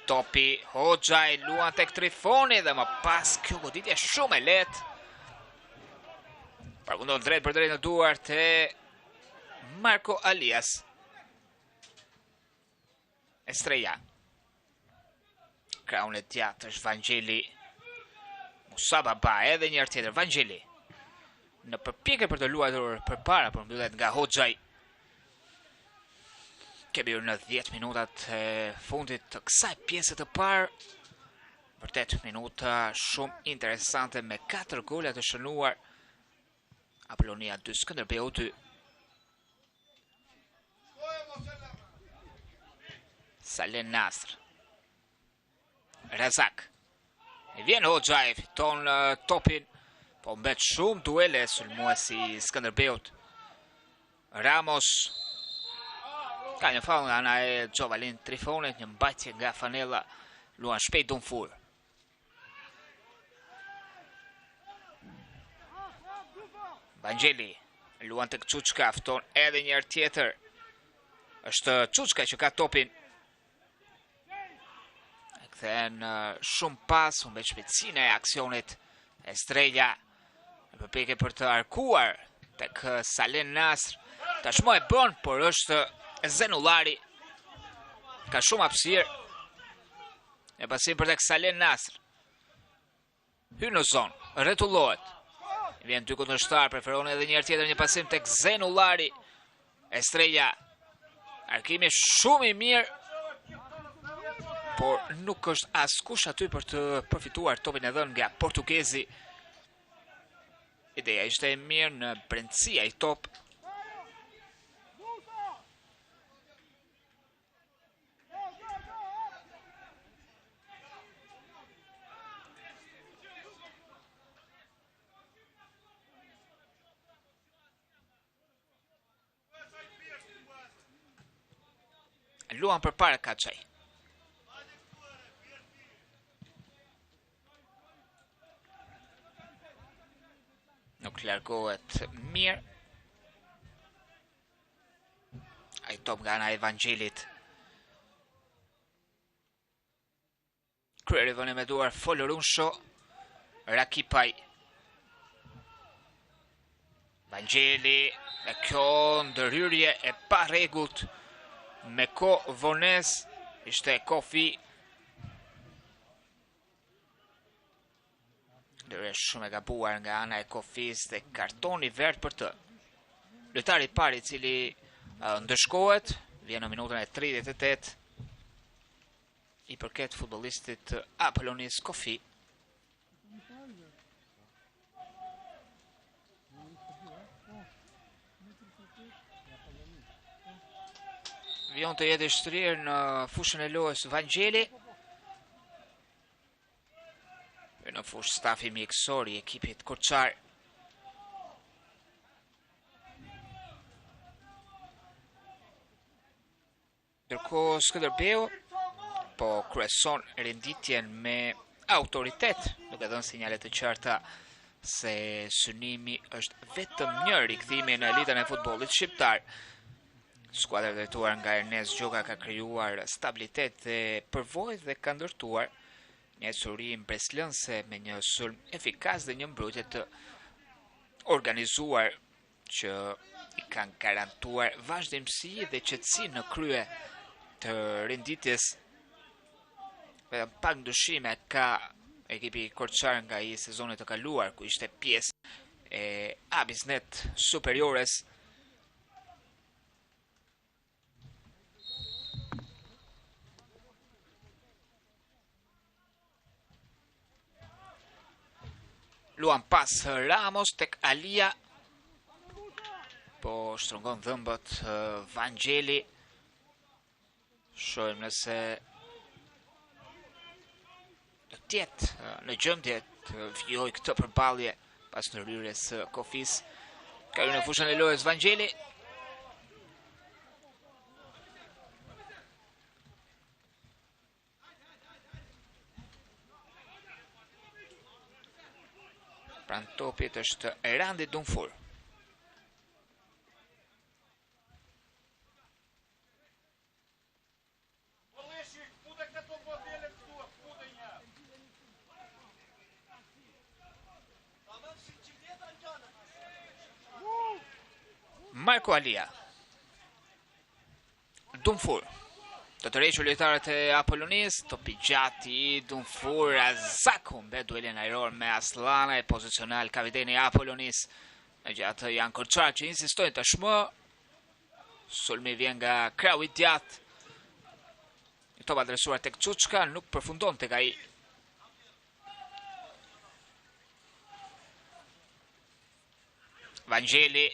Speaker 1: Topi Hoxhaj luan tek Trifoni dhe më pas kjo goditje shumë e lehtë. Përfundon drejt për drejt në duart e Marko Alias. Estrella. Kraun e djathtë është Vangeli. Musa Baba edhe njërë tjetër Vangeli. Në përpjekje për të luajtur përpara, por mbyllet nga Hoxhaj. Kemi në 10 minutat e fundit të kësaj pjese të parë. Vërtet minuta shumë interesante me 4 gola të shënuar. Apolonia 2, Skënderbeu 2. Salen Nasr. Razak. E vjen Hoxhaj, fiton topin, po mbet shumë duele sulmuesi i Skënderbeut. Ramos ka një faull nga ana e Gjovalin Trifonit, një mbajtje nga fanella, luan shpejt Tumfur. Vangeli luan tek Çuçka, fiton edhe një herë tjetër. Është Çuçka që ka topin. Kthen shumë pas, unë me shpejtësinë e aksionit. Estrella në përpjekje për të arkuar tek Salen Nasr. Tashmë e bën, por është Zenullari. Ka shumë hapësirë. E pasim për tek Salen Nasr. Hyn në zonë, rretullohet. Vjen dy kundërshtar, preferon edhe një herë tjetër një pasim tek Zenullari. Estrella. Arkimi shumë i mirë, por nuk është askush aty për të përfituar topin e dhënë nga portugezi. Ideja ishte e mirë në brendësia i top. Luan përpara Kaçaj. Nuk largohet mirë. Ai top nga ana e Vangelit. Kryerivën e me duar Folorunsho. Rakipaj. Vangjeli me kjo ndërhyrje e pa rregullt me ko vones ishte Kofi. Ndërhyrje shumë e gabuar nga ana e Kofis dhe kartoni verd për të. Lojtari i parë i cili ndëshkohet vjen në minutën e 38 i përket futbollistit Apollonis Kofi. Vion të jetë i shtrirë në fushën e lojës Vangjeli. Në fushë stafi mjekësor i ekipit Korçar. Ndërkohë Skënderbeu po kryeson renditjen me autoritet, duke dhënë sinjale të qarta se synimi është vetëm një rikthimi në elitën e futbollit shqiptar. Skuadra drejtuar nga Ernest Gjoka ka krijuar stabilitet dhe përvojë dhe ka ndërtuar një ecuri mbreslënse me një sulm efikas dhe një mbrojtje të organizuar që i kanë garantuar vazhdimsi dhe qetësi në krye të renditjes. Vetëm pak ndryshime ka ekipi Korçar nga i sezonit të kaluar, ku ishte pjesë e Abisnet Superiores. Luan pas Ramos tek Alia, po shtrëngon dhëmbët Vangjeli. Shohim nëse do tjetë në gjendje të vijoj këtë përballje pas ndërhyrjes së Kofis. Ka hyrë në fushën e lojës Vangjeli. Pran topit është Erandi Dunfur. Marko Alia. Dunfur. Të tërhequr lojtarët e Apollonis, topi gjati, Dunfur, Azak humbet duelin ajror me Aslana e pozicional kapiteni i Apollonis. Në gjatë janë Korçar që insistojnë tashmë. Sulmi vjen nga krau i djathtë. Një top adresuar tek Çuçka nuk përfundon tek ai. Vangjeli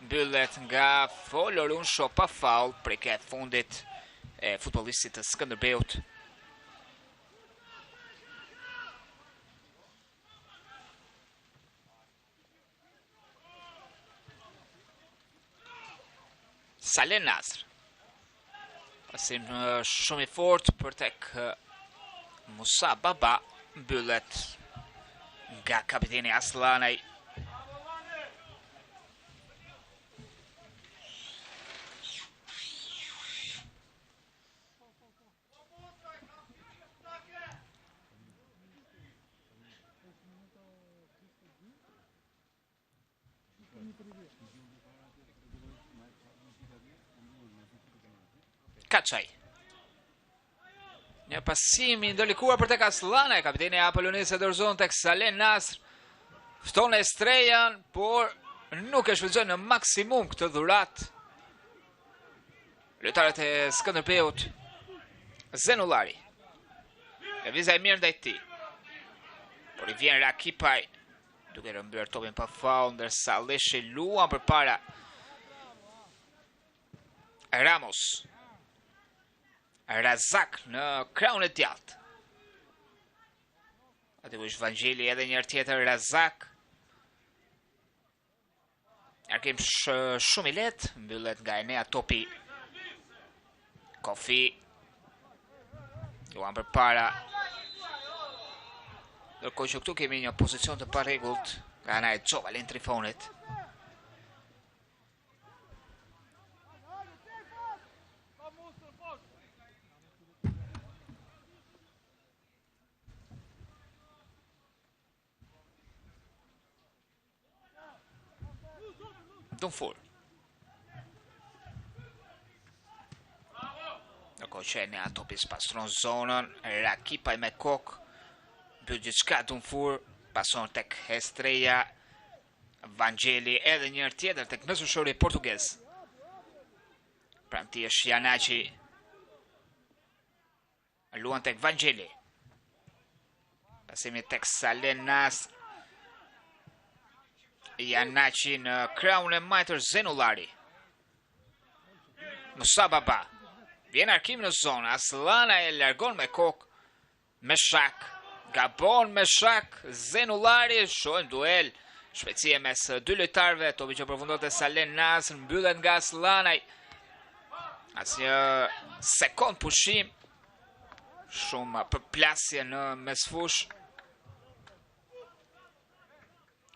Speaker 1: mbyllet nga Folorun pa faul preke fundit e futbollistit të Skënderbeut. Saleh Nasr. Pasim shumë i fort për tek Musa Baba, mbyllet nga kapiteni Aslanaj. Kaçaj. Një pasim i ndërlikuar për tek Aslana, kapiteni e Apollonis e dorëzon tek Saleh Nasr. Fton Estrejan, por nuk e shfrytëzon në maksimum këtë dhuratë. Lojtarët e Skënderbeut. Zenullari. Lëvizja e mirë ndaj tij. Por i vjen Rakipaj, duke rëmbyer topin pa faul, ndërsa Leshi luan përpara. Ramos. Razak në kraun e djathtë. Aty ku është Vangjeli, edhe një herë tjetër Razak. Arkim shumë i lehtë, mbyllet nga Enea topi. Kofi. Luan përpara. Ndërkohë që këtu kemi një pozicion të parregullt nga ana e Xovalin Trifonit. Dumfur. Ndërkohë që Enea Topis pastron zonën, Rakipaj me kokë, bëj gjithçka Dumfur, pason tek Estrella, Vangeli edhe njërë tjetër tek mesfushori portugez. Pramti është Janaci. Luan tek Vangeli. Pasimi tek Salenas. Janaci në krahun e majtër Zenullari. Musa Baba. Vjen arkim në zonë. Aslana e largon me kokë. Me shak. Gabon me shak. Zenullari. Shohim duel. Shpejtësie mes dy lojtarëve, topi që përfundon te Salenas, mbyllet nga Aslanaj. Asnjë sekond pushim. Shumë përplasje në mesfush.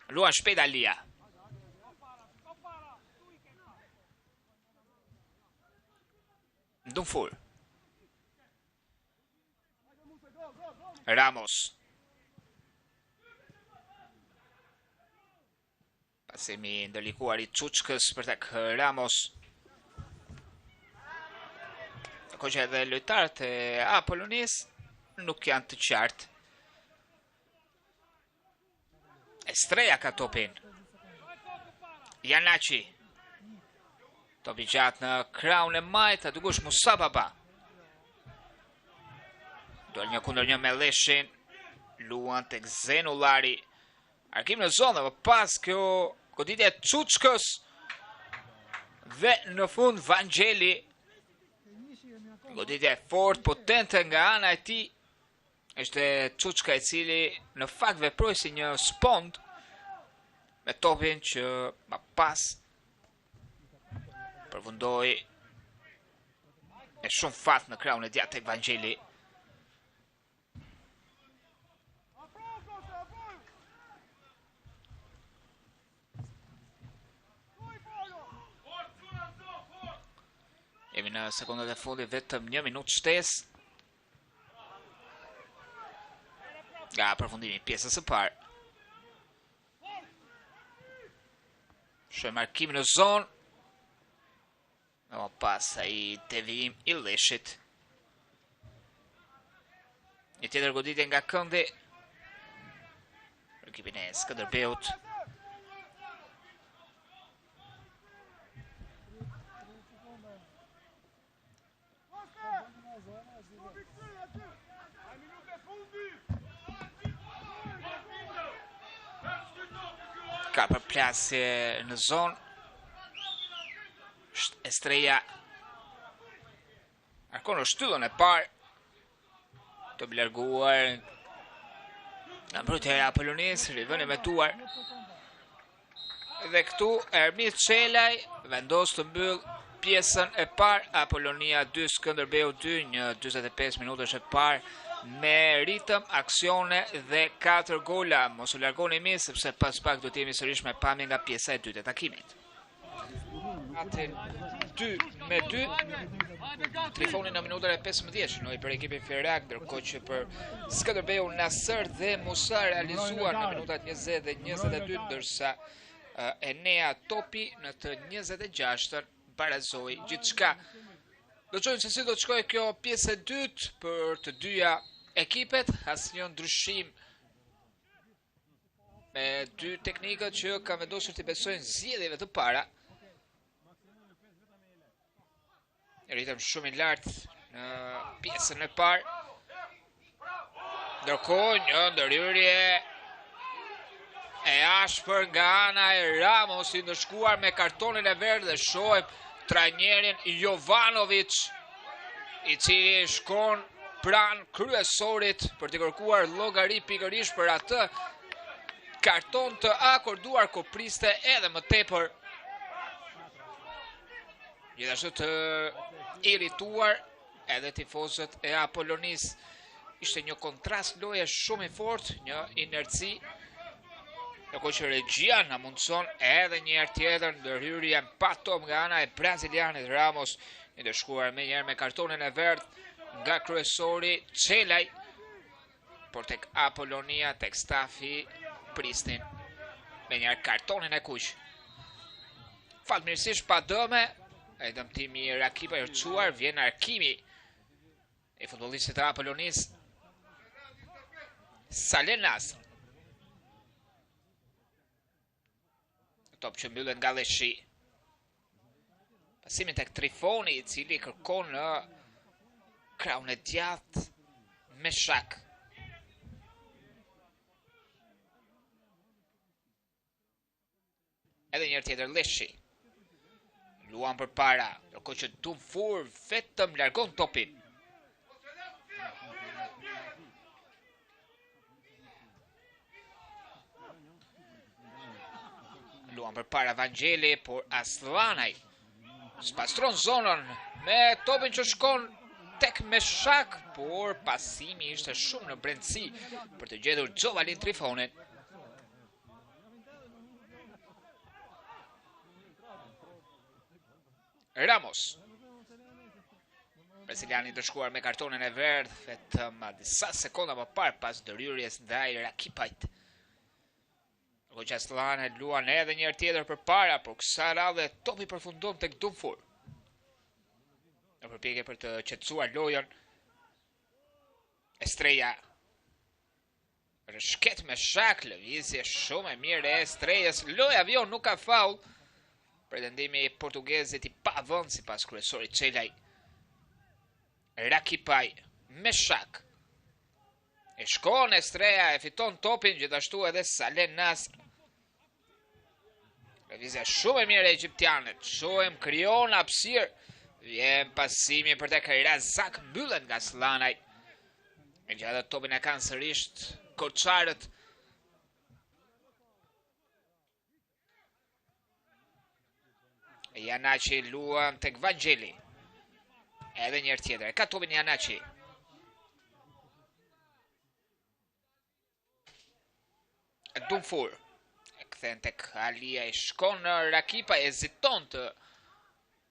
Speaker 1: Luan shpejt Alia. Dumfur. Ramos. Pasimi ndërlikuar i Çuçkës për tek Ramos. Ko që edhe lojtarët e Apollonis nuk janë të qartë. Estrella ka topin. Janaci. Topi gjatë në krahun e majtë, aty kush Musa Baba. Dol një kundër një me Leshin. Luan tek Zenullari. Arkim në zonë, dhe pas kjo goditje Çuçkës. Dhe në fund Vangeli. Goditje fort, potente nga ana e tij. Ishte Çuçka i cili në fakt veproi si një spond me topin që më pas përfundoi me shumë fat në krahun e djathtë tek Vangeli. Jemi në sekondat e fundit, vetëm 1 minutë shtesë nga përfundimi pjesës së parë. Shohim markimin në zonë. Më pas ai devijim i Leshit. Një tjetër goditje nga këndi. Për ekipin e Skënderbeut. Ka përplasje në zonë. Estrella arkon në shtyllën e parë. Të blerguar nga mbrojtja e Apollonis, rivënë me tuar. Dhe këtu Ermit Çelaj vendos të mbyll pjesën e parë. Apollonia 2, Skënderbeu 2, një 45 minutash e parë me ritëm, aksione dhe 4 gola. Mos u largoni mirë sepse pas pak do të jemi sërish me pamje nga pjesa e dytë e takimit. Atë 2-2. Trifoni në minutën e 15 shënoi për ekipin Firak, ndërkohë që për Skënderbeu Nasër dhe Musa realizuar në minutat 20 dhe 22, ndërsa Enea Topi në të 26-ën barazoi gjithçka. Do të shohim se si do të shkojë kjo pjesë e dytë për të dyja ekipet, asnjë ndryshim me dy teknikët që kanë vendosur të besojnë zgjedhjeve të para. Ritëm shumë i lartë në pjesën e parë. Ndërkohë një ndërhyrje e ashpër nga ana e Ramos, i ndëshkuar me kartonin e verdhë, dhe shohim trajnerin Jovanovic, i cili shkon pranë kryesorit për të kërkuar llogari pikërisht për atë karton të akorduar, ko priste edhe më tepër. Gjithashtu të irrituar edhe tifozët e Apollonis. Ishte një kontrast loje shumë i fortë, një inerci. Ndërkohë që regjia na mundson edhe një herë tjetër ndërhyrje pa top nga ana e brazilianit Ramos, i ndeshkuar më njëherë me kartonin e verdhë nga kryesori Çelaj, por tek Apollonia, tek stafi pristin me njëherë kartonin e kuq. Fatmirësisht pa dëme, e dëmtimi i Rakipa i rëcuar, vjen Arkimi e futbollistit të Apollonis Salenas. Top që mbyllet nga Leshi. Pasimi tek Trifoni, i cili kërkon në krahun e djathtë Meshak. Edhe njërë tjetër Leshi. Luan për para, ndërkohë që Dumfur vetëm largon topin. Luan për para Vangeli, por Aslanaj spastron zonën me topin që shkon tek Meshak, por pasimi ishte shumë në brendësi për të gjetur Gjovalin Trifonin. Ramos. Breziliani të shkuar me kartonin e verdh vetëm disa sekonda më parë pas ndërhyrjes ndaj Rakipajt. Asllane luan edhe njërë tjetër për para, por kësa radhe topi përfundon tek Dumfur. Në përpjekje për të qetësuar lojën, Estrella rëshket me shak, lëvizje shumë e mirë e Estrellas, loja avion nuk ka faul. Pretendimi portugezit i pavën si pas kryesorit Çelaj. Rakipaj me shak. E shkon Estrella, e fiton topin, gjithashtu edhe Salenas. Lëvizja shumë e mirë e egyptianët. Shohem krijon hapësirë. Vjen pasimi për tek Razak, mbyllet nga Slanaj. E gjatë topin e kanë sërisht Korçarët. Janaci luan tek Vangeli. Edhe njërë tjetër. Ka topin Janaci. Dumfur. E kthen tek Alia, e shkon në Rakipa, eziton të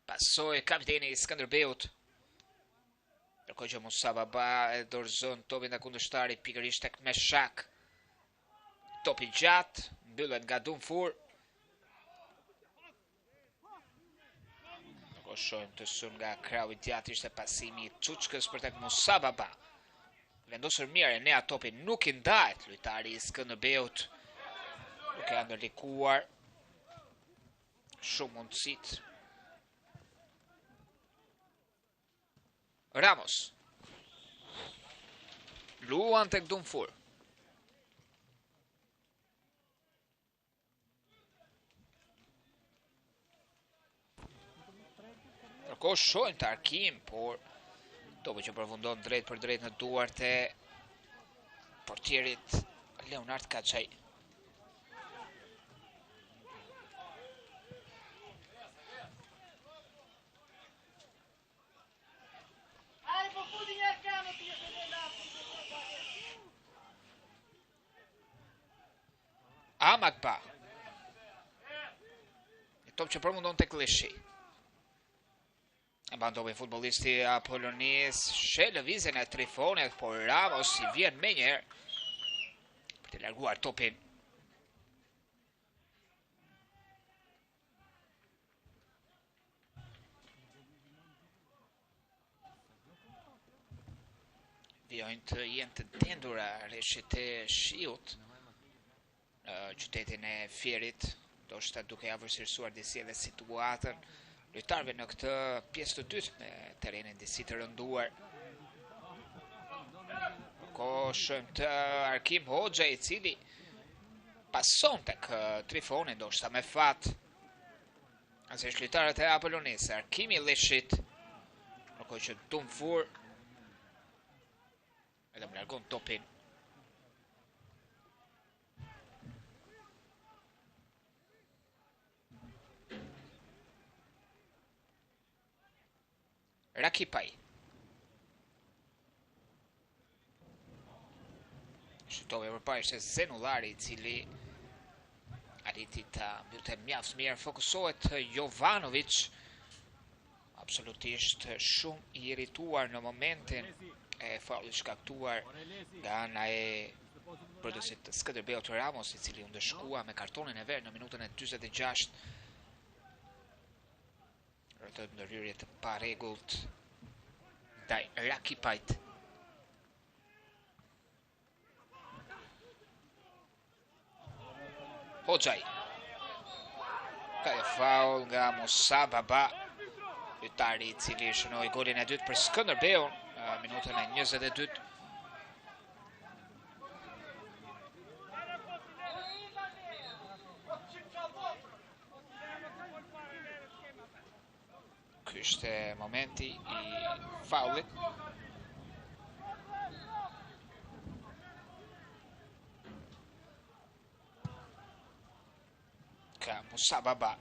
Speaker 1: pasoj kapiteni i Skënderbeut. Ndërkohë që Musa Baba e dorëzon topin nga kundërshtari pikërisht tek Meshak. Topi gjatë, mbyllet nga Dumfur. Shohim të sun nga krau i djathtë, ishte pasimi i Çuçkës për tek Musa Baba. Vendosur mirë Enea topin, nuk i ndahet lojtari i Skënderbeut. Nuk e ndërlikuar. Shumë mundësit. Ramos. Luan tek Dumfur. Ko shojnë të Arkim, por topi që përfundon drejt për drejt në duart e portierit Leonard Kaçaj. Amakba. E top që përmundon tek Leshi. E bandovi futbollisti Apollonis, shë lëvizjen e Trifonit, por Ramos i vjen me njerë për të larguar topin. Vjojnë të jenë të tendura rreshtet e shiut në qytetin e Fierit, do shta duke ja vërësirësuar disi edhe situatën lojtarëve në këtë pjesë të dytë me terrenin disi të rënduar. Ko shohim të Arkim Hoxha, i cili pason tek Trifoni, ndoshta me fat. Asaj lojtarët e Apollonis, Arkimi Leshit, ndërkohë që Dumfur edhe më largon topin. Rakipaj. Shutove përpara ishte Zenullari, i cili arriti ta mbyllte mjaft mirë, fokusohet Jovanovic. Absolutisht shumë i irrituar në momentin e faulit shkaktuar nga ana e brendësit të Skënderbeut Ramos, i cili u ndeshkua me kartonin e verdh në minutën e 46. Rëtojmë në rryrje të paregullt ndaj Rakipajt. Hoxhaj. Ka e faul nga Musa Baba, lojtari I cili shënoi golin e dytë për Skënderbeun në minutën e 22. Ky ishte momenti I faulit. Ka Musa Baba.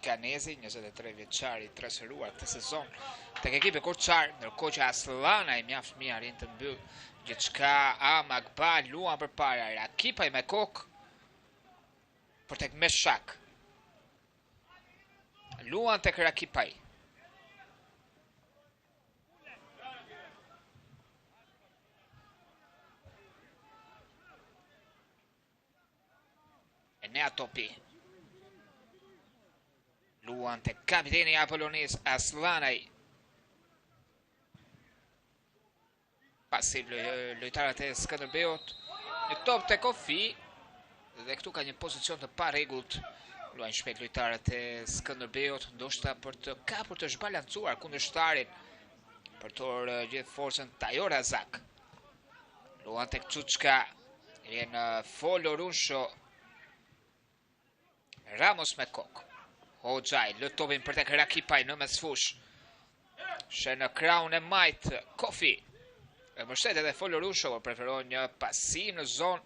Speaker 1: Kanezi, 23 vjeçari, transferuar këtë sezon tek ekipi Korçar, ndërkohë që Asllana I mjaft mirë arrin të mbyll gjithçka. Amagba luan përpara, Rakipaj me kokë për tek Meshak. Luan tek Rakipaj. Enea Topi. Luan tek kapiteni I Apollonis Aslanaj. Pasi lojtarët e Skënderbeut një top tek Kofi dhe këtu ka një pozicion të paregullt. Luajnë shpejt lojtarët e Skënderbeut, ndoshta për të kapur të zhbalancuar kundërshtarin, për të gjithë forcën Tajor Azak. Luan tek Çuçka, vjen Folorusho. Ramos me kokë. Hoxhaj, lë topin për tek Rakipaj në mesfush. Shë në kraun e majt Kofi. E mbështet edhe Folorusho, por preferon një pasim në zonë.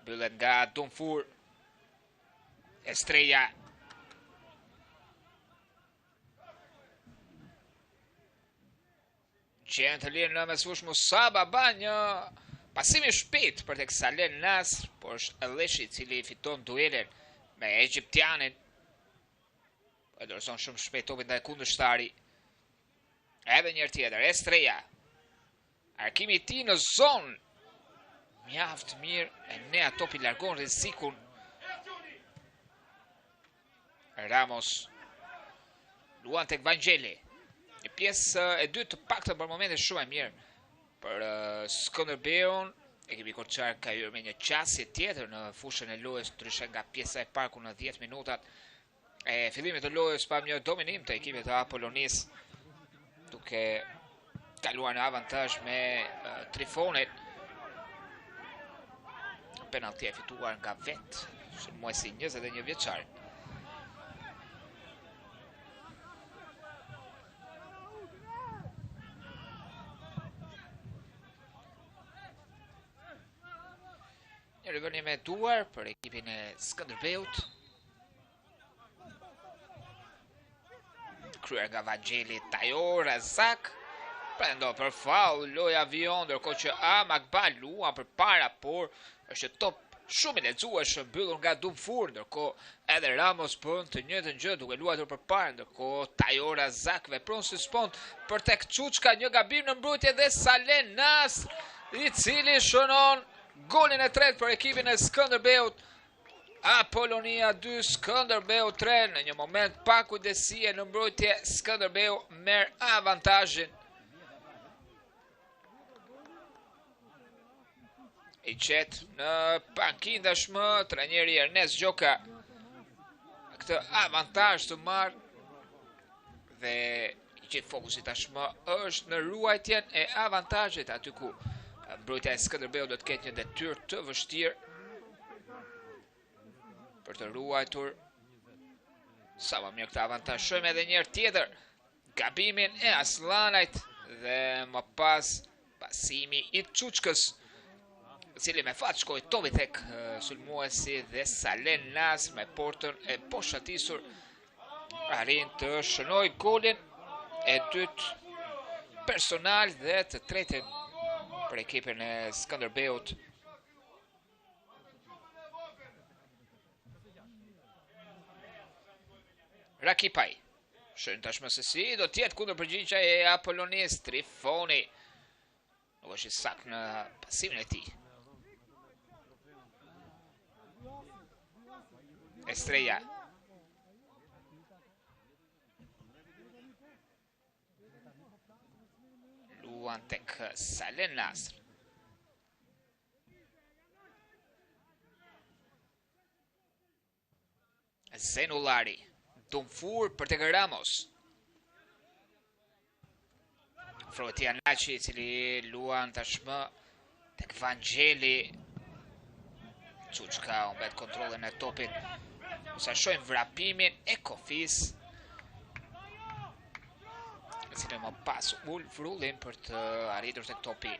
Speaker 1: Mbyllet nga Dumfur. Estrella. Gjen të lirë në mesfush Musa Baba, një pasim I shpejt për tek Salen Nasr, por është Elleshi I cili fiton duelin me egjiptianin. E dorëzon shumë shpejt topin ndaj kundërshtari. Edhe njërë tjetër, Estrella. Arkimi I tij në zonë. Mjaft mirë, Enea Topi largon rrezikun. Ramos. Luan tek Vangeli. Një pjesë e dytë të paktën për momente shumë e mirë për Skënderbeun. Ekipi Korçar ka hyrë me një qasje tjetër në fushën e lojës, ndryshe nga pjesa e parë ku në 10 minutat e fillimit të lojës pam një dominim të ekipit të Apollonis, duke kaluar në avantazh me Trifonin. Penalti e fituar nga vet sulmuesi 21 vjeçar. Një rivërni me duar për ekipin e Skënderbeut. Kryer nga Vangeli Tajor Azak. Prendo për faul, loj avion, ndërkohë që Amagba luan përpara, por është top shumë I lexueshëm mbyllur nga Dumfur, ndërkohë edhe Ramos bën të njëjtën gjë duke luajtur përpara, ndërkohë Tajor Azak vepron si spont për tek Çuçka, një gabim në mbrojtje dhe Salen Nasr, I cili shënon golin e tretë për ekipin e Skënderbeut. Apollonia 2, Skënderbeu 3, në një moment pa kujdesie në mbrojtje, Skënderbeu merr avantazhin. I qet në pankinë tashmë trajneri Ernest Gjoka. Këtë avantazh të marr dhe I qet fokusi tashmë është në ruajtjen e avantazhit aty ku mbrojtja e Skënderbeu do të ketë një detyrë të vështirë për të ruajtur sa më mirë këtë avantazh. Shohim edhe një herë tjetër gabimin e Aslanajt dhe më pas pasimi I Çuçkës, I cili me fat shkoi topi tek sulmuesi dhe Salen Nasr me portën e poshtatisur arrin të shënoi golin e dytë personal dhe të tretën për ekipin e Skënderbeut. Rakipaj. Shën tashmë se si do tjetë kundër përgjigja e Apollonis. Trifoni. Nuk është I saktë në pasimin e tij. Estrella. luan tek Salen Nasr. Zenullari, Dumfur për tek Ramos. Froti Anaçi I cili luan tashmë tek Vangjeli. Çuçka humbet kontrollin e topit. Sa shohim vrapimin e Kofis. I cili më pas ul frullin për të arritur tek topi.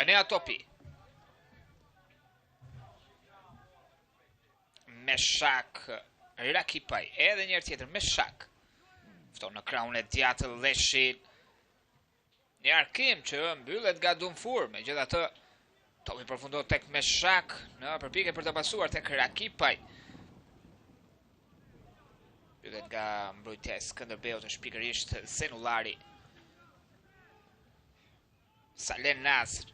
Speaker 1: Enea topi. Meshak Rakipaj, edhe njërë tjetër Meshak. Fton në krahun e djatë Leshin. Një arkim që mbyllet nga Dumfur, megjithatë topi përfundon tek Meshak në përpjekje për të pasuar tek Rakipaj. Mbyllet nga mbrojtja e Skënderbeut është pikërisht Zenullari. Salen Nasr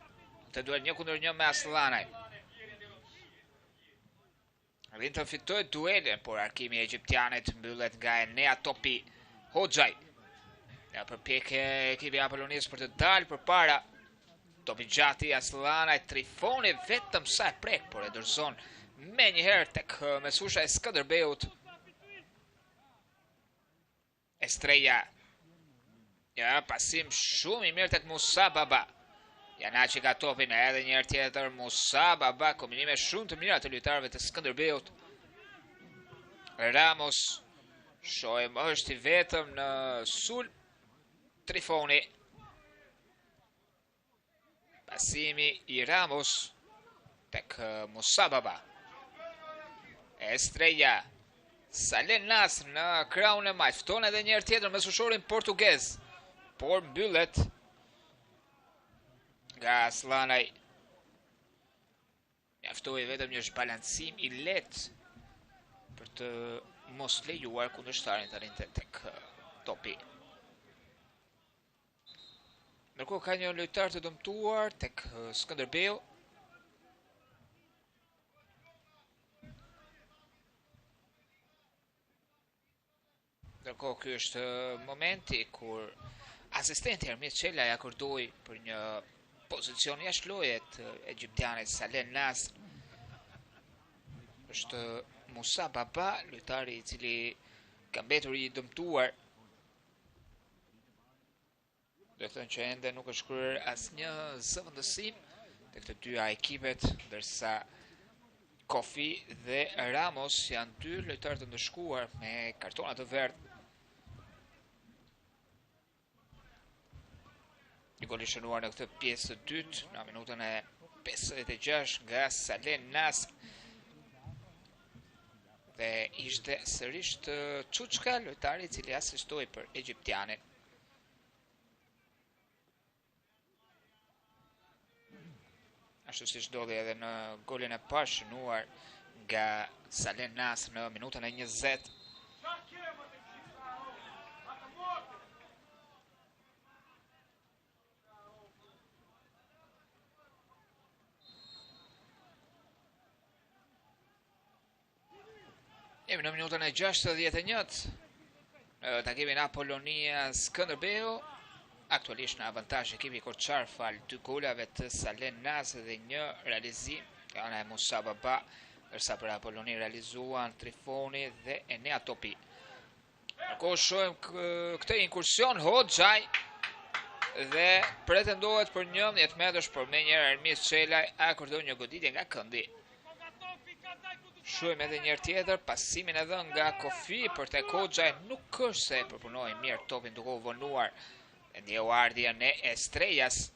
Speaker 1: të duel 1-1 me Aslanaj. Vin të fitoj duelin, por arkimi egjiptianit mbyllet nga Enea topi Hoxhaj. Në përpjekje ekipi Apollonis për të dalë përpara. Topi gjati Aslanaj, Trifoni vetëm sa e prek, por e dorëzon me njëherë tek mesusha e Skënderbeut. Estrella. Ja, pasim shumë I mirë tek Musa Baba. Anaçi ka topin edhe njërë tjetër Musa Baba, kombinime shumë të mira të lojtarëve të Skënderbeut. Ramos, shohim është I vetëm në sul. Trifoni. Pasimi I Ramos tek Musa Baba. Estrella. Salen Nasr në krahun e majt. Fton edhe njërë tjetër me sushorin portugez. Por mbyllet nga Aslanaj. Mjaftoi vetëm një zhbalancim I lehtë për të mos lejuar kundërshtarin të rinte tek topi. Ndërkohë ka një lojtar të dëmtuar tek Skënderbeu. Ndërkohë ky është momenti kur asistenti Ermis Çela ja akordoi për një pozicion jashtë lojit egjiptianit Salen Nasr. Është Musa Baba, lojtari I cili ka mbetur I dëmtuar. Do të thënë që ende nuk është kryer asnjë zëvendësim tek të dyja ekipet, ndërsa Kofi dhe Ramos janë dy lojtarë të ndëshkuar me kartona të verdhë. Një gol I shënuar në këtë pjesë të dytë, në minutën e 56 nga Salen Nasr. Dhe ishte sërish Çuçka, lojtari I cili asistoi për egjiptianin. Ashtu siç ndodhi edhe në golin e parë shënuar nga Salen Nasr në minutën e 20. Jemi në minutën e 61 në takimin Apollonia Skënderbeu. Aktualisht në avantazh ekipi Korçar fal 2 golave të Salen Nasr dhe 1 realizim nga ana e Musa Baba, ndërsa për Apollonia realizuan Trifoni dhe Enea topi. Ndërkohë shohim këtë inkursion Hoxhaj dhe pretendohet për 11 metrash, por menjëherë Ermis Çela akordon një goditje nga këndi. Shohim edhe njërë tjetër, pasimin edhe nga Kofi për tek Hoxhaj, nuk është se përpunoi mirë topin duke u vonuar. E ndjeu ardhjen e Estrellas.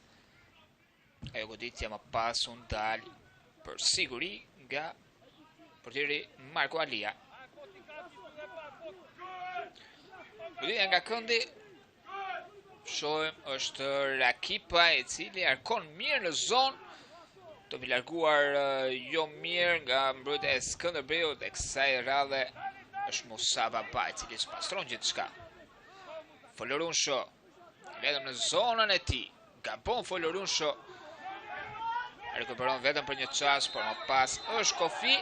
Speaker 1: Ajo goditja më pas u ndal për siguri nga portieri Marko Alia. Goditja nga këndi, shohim është Rakipa I cili arkon mirë në zonë. Të mi larguar jo mirë nga mbrojtja e Skënderbeut dhe kësaj radhe është Musaba Baj, i cili spastron gjithçka. Folorunsho, vetëm në zonën e tij. Gabon Folorunsho. Rekuperon vetëm për një çast, por më pas është Kofi.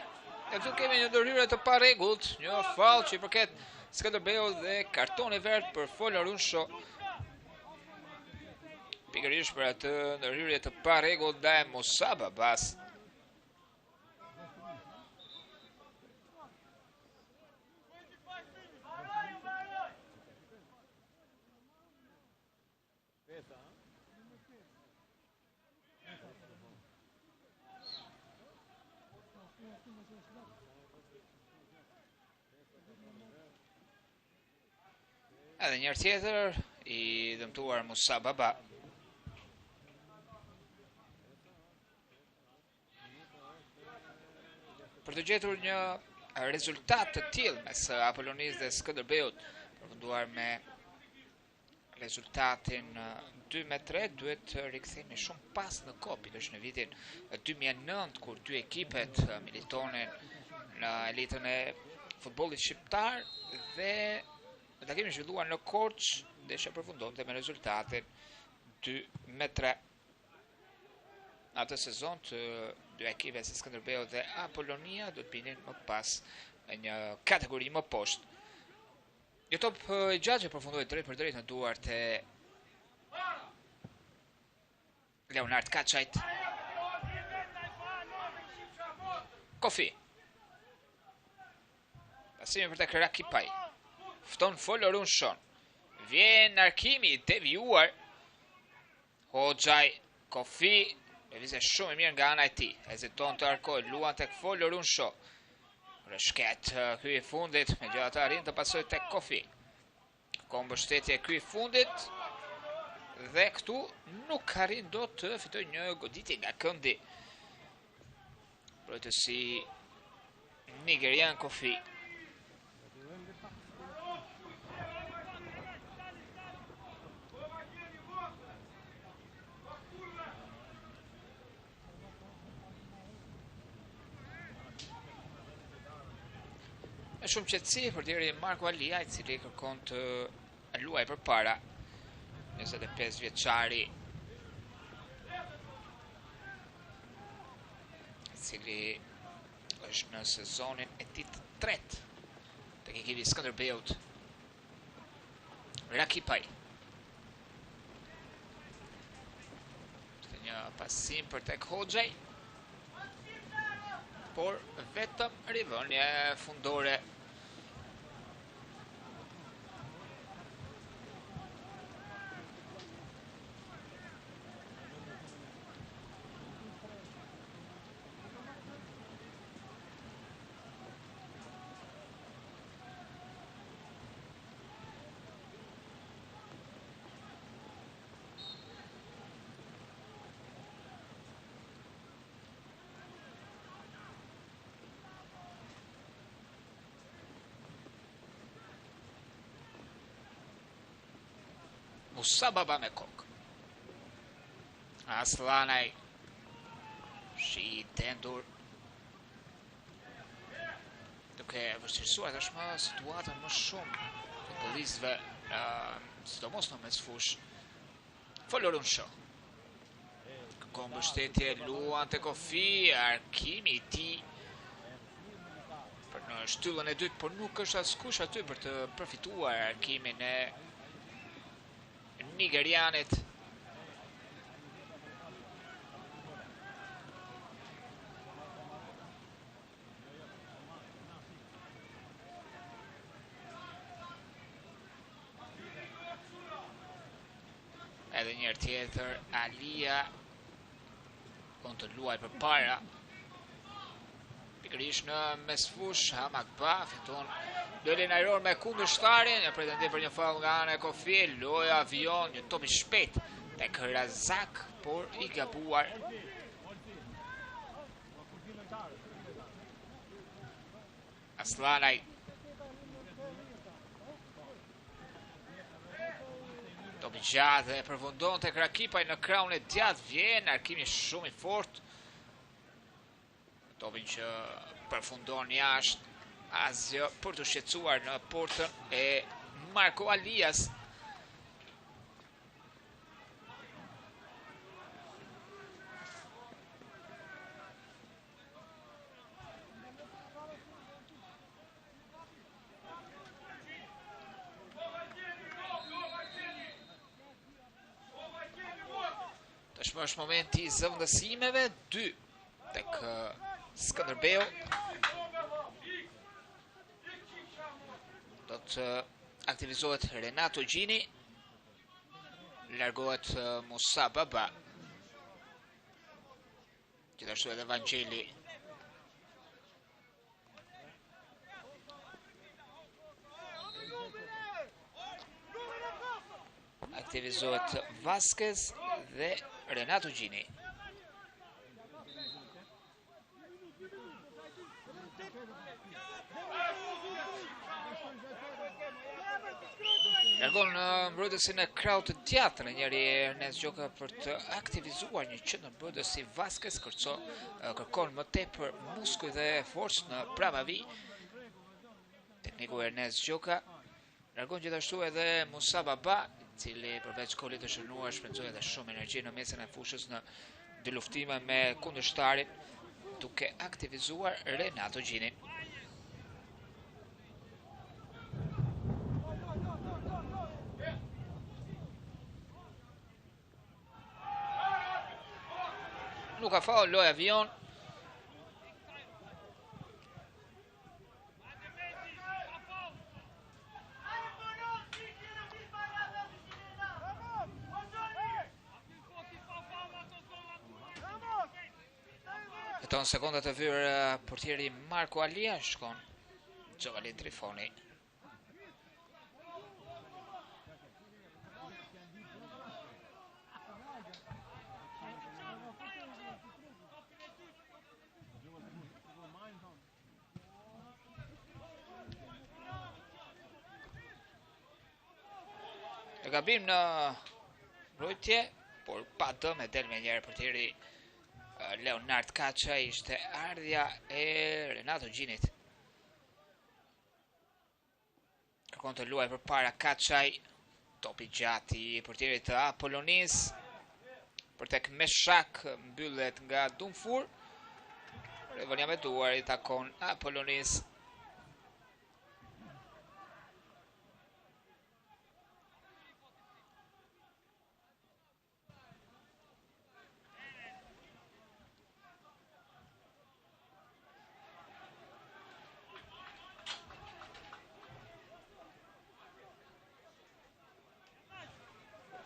Speaker 1: E këtu kemi një ndërhyrje të parregullt, një faull që i përket Skënderbeut dhe kartoni verdh për Folorunsho. Pikërisht për atë ndërhyrje të parregullt ndaj Musaba Bas. Edhe njërë tjetër, i dëmtuar Musaba Ba. Për të gjetur një rezultat të tillë mes Apollonisë dhe Skënderbeut, përfunduar me rezultatin 2-3, duhet të rikthehemi shumë pas në kohë, pikërisht në vitin 2009, kur dy ekipet militonin në elitën e futbollit shqiptar dhe në takimin zhvilluar në Korçë, ndeshja përfundonte me rezultatin 2-3. Në atë sezon të dy ekipet si Skënderbeu dhe Apollonia do të binin më pas në një kategori më poshtë. Një top i gjatë që përfundoi drejt për drejt në duart e Leonard Kaçajt. Kofi. Pasimi për tek Rakipaj. Fton Folorunsho. Vjen Arkimi i devijuar. Hoxhaj, Kofi, lëvizje shumë i mirë nga ana e tij. Heziton të arkoj, luan tek Folorunsho. Rëshket ky i fundit, megjithatë arrin të pasojë tek Kofi. Ka mbështetje ky i fundit dhe këtu nuk arrin dot të fitojë një goditje nga këndi. Brojtësi nigerian Kofi. Me shumë qetësi për deri Marko Alia, i cili kërkon të luajë përpara. 25 vjeçari, i cili është në sezonin e tij të tretë tek ekipi i Skënderbeut. Rakipaj. Është një pasim për tek Hoxhaj, por vetëm rivënie fundore. Musaba Ba me kokë. Aslanaj shi i tendur, duke vështirësuar tashmë situatën më shumë futbollistëve, sidomos në mesfush. Folorunsho. Kërkon mbështetje, luan te Kofi, Arkimi i tij për në shtyllën e dytë, por nuk është askush aty për të përfituar Arkimin e nigerianit. Edhe njërë tjetër, Alia kon të luaj për para. Pikërisht në mesfush, Hamak Ba fiton duelin ajror me kundërshtarin, e pretendim për një faull nga ana e Kofi, loja avion, një top i shpejt tek Razak, por i gabuar. Aslanaj. Top i gjatë e përfundon tek Rakipaj në krahun e djathtë, vjen Arkimi shumë i fortë. Topin që përfundon jashtë. asgjë për të shqetësuar në portën e Marko Alias. Tashmë është momenti i zëvendësimeve, 2 tek Skënderbeu. Do të aktivizohet Renato Gjini, largohet Musa Baba, gjithashtu edhe Vangjeli. Aktivizohet Vasquez dhe Renato Gjini. Largon mbrojtësin e krahut të djathtë në njëri Ernest Gjoka për të aktivizuar një qendërmbrojtës si Vasquez, kërkon më tepër muskuj dhe forcë në pravavi. Tekniku Ernest Gjoka largon gjithashtu edhe Musa Baba, i cili përveç kolit të shënuar shpenzoi edhe shumë energji në mesin e fushës në dy luftime me kundërshtarin, duke aktivizuar Renato Gjinin. Nuk ka faul, lojë avion. Jeton sekondat të vyrë portieri Marko Alia, shkon Gjovali Trifoni. E gabim në mbrojtje, por pa dëm e del me njerë portieri Leonard Kaça, ishte ardhja e Renato Gjinit. Kërkon të luaj përpara Kaçaj, topi gjatë i portierit të Apollonis, për tek Meshak mbyllet nga Dumfur. Revonja me duar i takon Apollonis.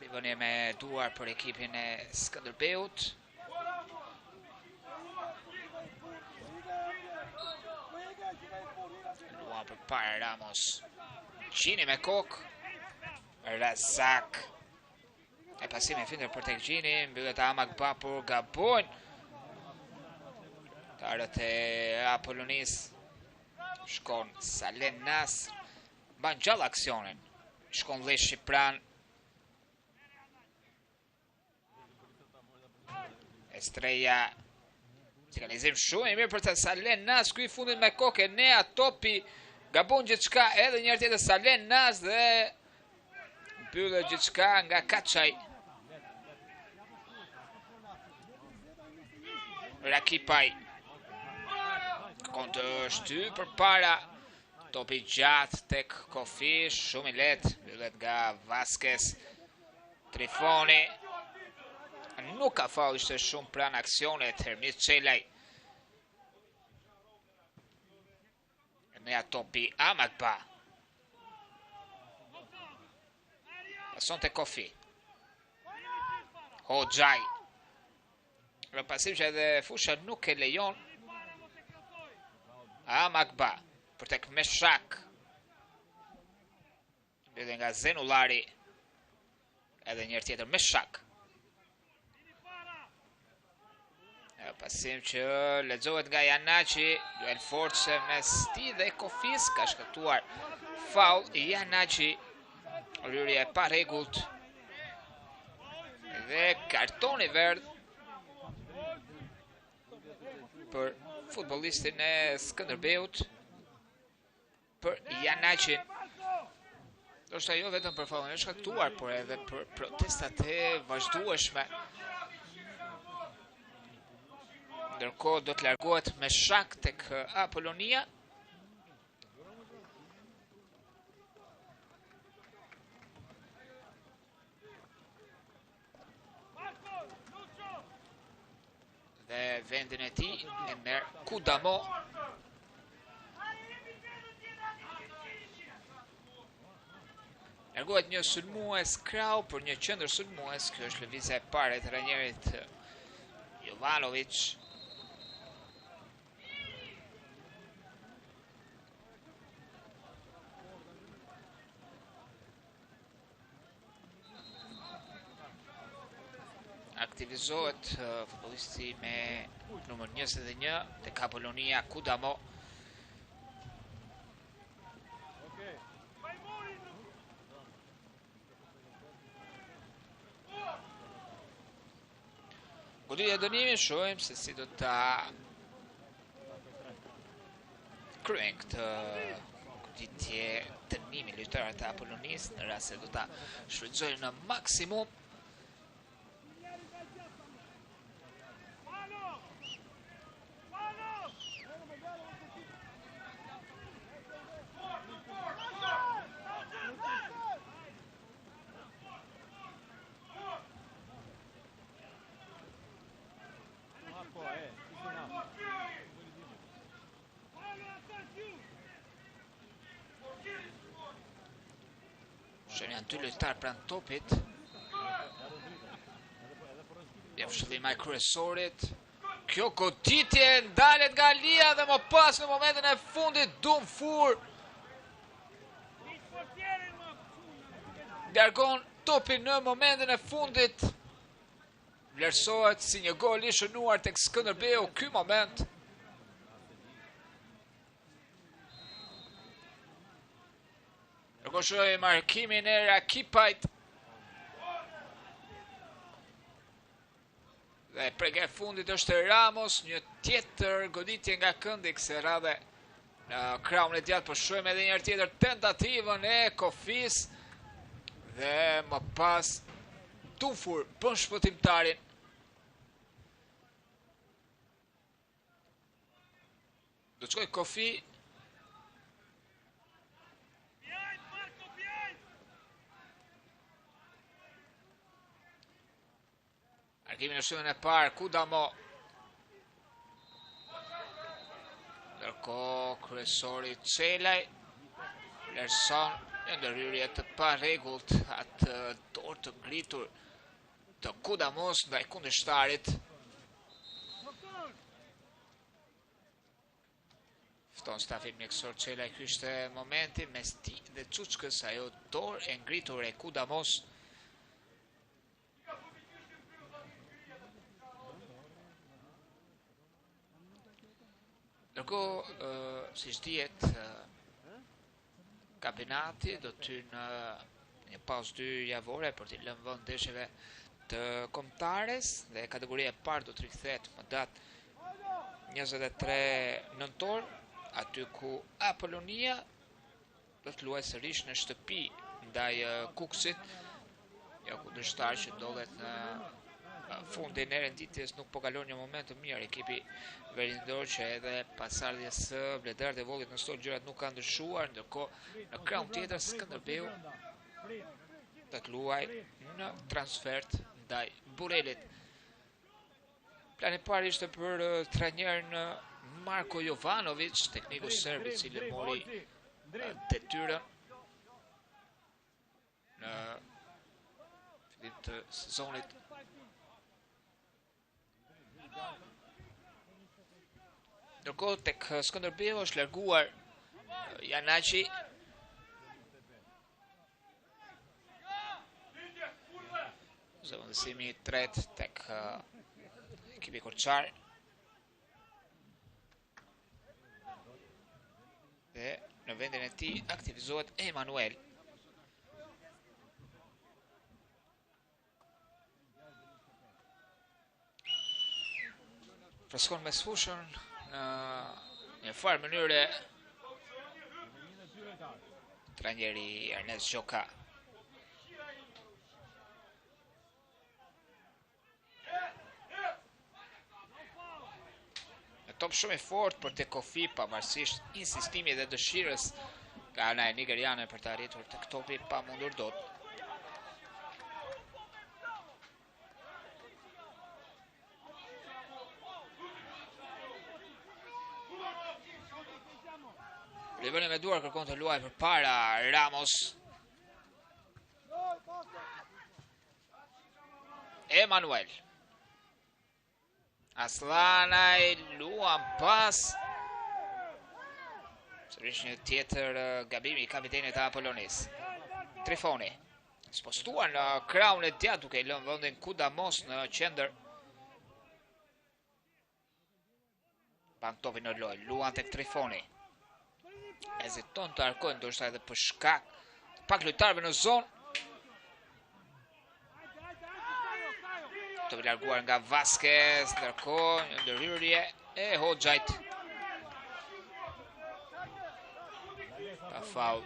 Speaker 1: Rivonje me duar për ekipin e Skënderbeut. Luan për para Ramos. Gjini me kok. Razak. E pasimi finder për tek Gjini. Mbyllet Amagba për gabon. Tarët e Apollonis. Shkon Salen Nasr. Ban gjallë aksionin. Shkon dhe Shqipran. Estrella. Sikalizim shumë i mirë për të Salen Nasr. Kuj fundin me koke Nea topi. Gabon gjithçka edhe njërë tjetër Salen Nasr dhe mbyllet gjithçka nga Kaçaj. Rakipaj. Kërkon të shty për para. Topi gjatë tek Kofi, shumë i letë. Mbyllet nga Vasquez. Trifoni. Nuk ka faul, ishte shumë pranë aksionit. Hermis Çelaj. Nea topi Amagba. Pason të Kofi. Hoxhaj. Pasim që edhe fusha nuk e lejon. Amagba. Për tek Meshak. Edhe nga Zenullari. Edhe njërë tjetër Meshak. Pasim që lexohet nga Janaçi, duel force mes tij dhe Kofis, ka shkaktuar faul i Janaçi, rryrje e pa rregullt dhe kartoni verdh për futbollistin e Skënderbeut. për Janaqin. Do shta jo vetëm për fallin e shkaktuar, por edhe për protestat e vazhdueshme. Ndërkohë do të largohet me shak tek Apollonia. Dhe vendin e tij e merr Kudamo. Largohet një sulmues krau për një qendër sulmues. Kjo është lëvizja e parë e trajnerit Jovanovic. Aktivizohet futbollisti me numër 21 tek Apollonia, Kudamo. Goditja e dënimit, shohim se si do ta kryejnë këtë goditje dënimi lojtarët e Apollonis, në rast se do ta shfrytëzojnë në maksimum. Shën janë dy lojtarë pranë topit. Javshëllima e kryesorit. Kjo goditje ndalet nga Lia dhe më pas në momentin e fundit Dumfur largon topin në momentin e fundit. Vlerësohet si një gol i shënuar tek Skënderbeu ky moment. Shohim markimin e Rakipajt. Dhe prekja e fundit është Ramos, një tjetër goditje nga këndi kësaj radhe në krahun e djathtë, por shohim edhe një herë tjetër tentativën e Kofis dhe më pas Dumfur bën shpëtimtarin. Do të shkojë Kofi. Markimin e shënën e parë, Kudamo. Ndërkohë kryesori Çelaj vlerëson një ndërhyrje të parregullt atë dorë të ngritur të Kudamos ndaj kundërshtarit. Fton stafin mjekësor Çelaj, ky ishte momenti mes tij dhe Çuçkës, ajo dorë e ngritur e Kudamos. Ndërkohë, siç dihet, kampionati do të hyjë në një pauzë 2 javore për të lënë vend ndeshjeve të kombëtares dhe kategoria e parë do të rikthehet më datë 23 nëntor, aty ku Apollonia do të luajë sërish në shtëpi ndaj Kuksit, jo kundërshtar që ndodhet në fundin e renditjes nuk po kalon një moment të mirë ekipi Verindor, që edhe pasardhjes së Vledarët e Vollit në stol gjërat nuk kanë ndryshuar, ndërkohë në krahun tjetër Skënderbeu do të luajë në transfert ndaj Burelit. Plani i parë ishte për trajnerin Marko Jovanovic, tekniku serb i cili mori detyrën në fillim të sezonit. Ndërkohë tek Skënderbeu është larguar Janaqi. Zëvendësimi i tretë tek ekipi Korçar. Dhe në vendin e tij aktivizohet Emanuel. Freskon mes fushën në një farë mënyre trajneri Ernest Gjoka. Top shumë i fort për te Kofi, pavarësisht insistimit dhe dëshirës nga ana e nigeriane për të arritur tek topi pa mundur dot. Riveli me duar kërkon të luaj për para Ramos. Emanuel. Aslanaj luan pas. Sërish një tjetër gabimi i kapitenit të Apollonis. Trifoni. Spostuar në kraun e djatë duke i lënë vendin Kudamos në qendër. Ban topin në lojë, luan tek Trifoni. Eziton të arkojnë, ndoshta edhe për shkak të pak lojtarëve në zonë. Të larguar nga Vasquez, ndërkohë një ndërhyrje e Hoxhait. Pa faul.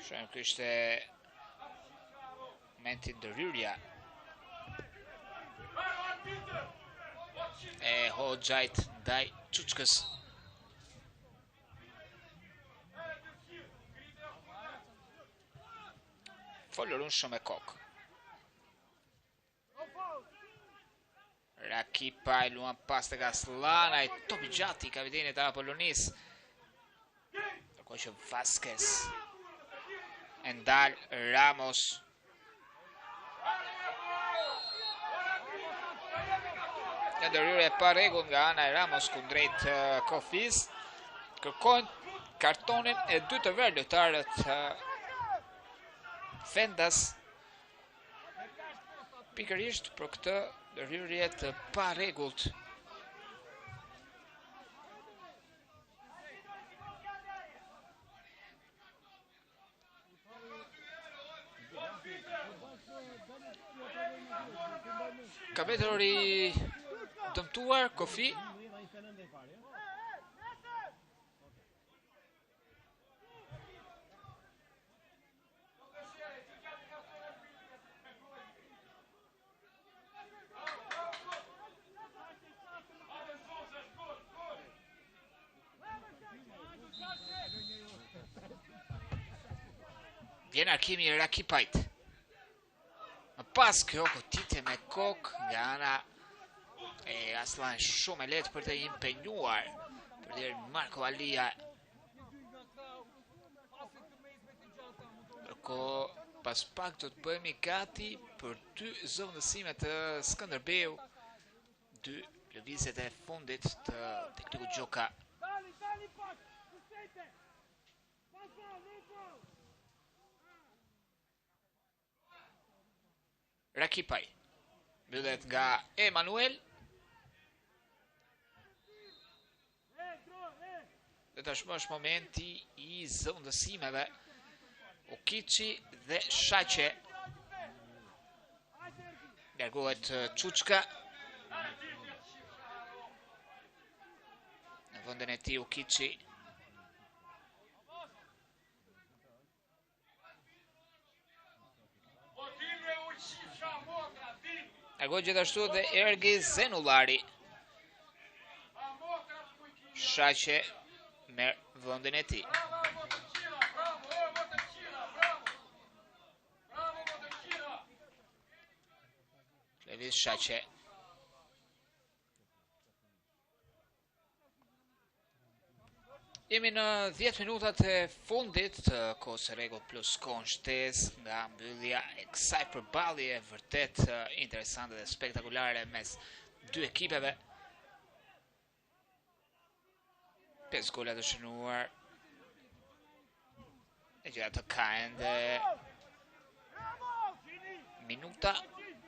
Speaker 1: Shumë kështë momenti ndërhyrja e Hoxhait ndaj Çuçkës. Folur unë shumë e kokë. Rakipa i luan pas të Aslanaj, topi gjati i kapitenit të Apollonis. Ndërkohë që Vasquez e ndal Ramos. Një ndërhyrje pa rregull nga ana e Ramos kundrejt Kofis. Kërkojnë kartonin e dy të verë lojtarët Fendas, pikërisht për këtë ndërhyrje të pa rregullt. Ka vetur i dëmtuar Kofi. Vjen arkimi i Rakipait. Më pas kjo goditje me kokë nga ana e Aslan shumë e lehtë për të impenjuar për Marko Alia. Ndërkohë pas pak do të bëhemi gati për dy zëvendësime të Skënderbeu, dy lëvizjet e fundit të teknikut Gjoka. Rakipaj mbyllet nga Emanuel. Dhe tashmë është momenti i zëvendësimeve. Okiçi dhe Shaqe. Largohet Çuçka. Në vendin e tij Okiçi. Largohet gjithashtu dhe Ergi Zenullari. Shaqe merr vendin e tij. Levis Shaqe. Jemi në 10 minutat e fundit të kohës së rregull plus kohën shtesë nga mbyllja e kësaj përballje vërtet interesante dhe spektakolare mes dy ekipeve. 5 gola të shënuar. E gjitha të ka ende minuta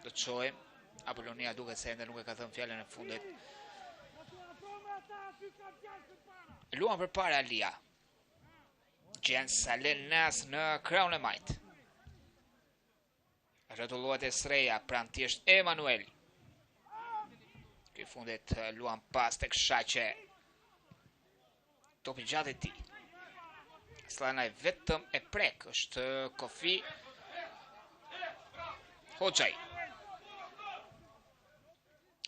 Speaker 1: do të shohim. Apollonia duket se ende nuk e ka thënë fjalën e fundit. Luan për para Alia. Jens Salenas në kraun e majt. Rrotullohet e Sreja, pranë thjesht Emanuel. Ky fundit luan pas tek Shaqe. topi gjatë e tij. Slana e vetëm e prek, është Kofi Hoxhaj.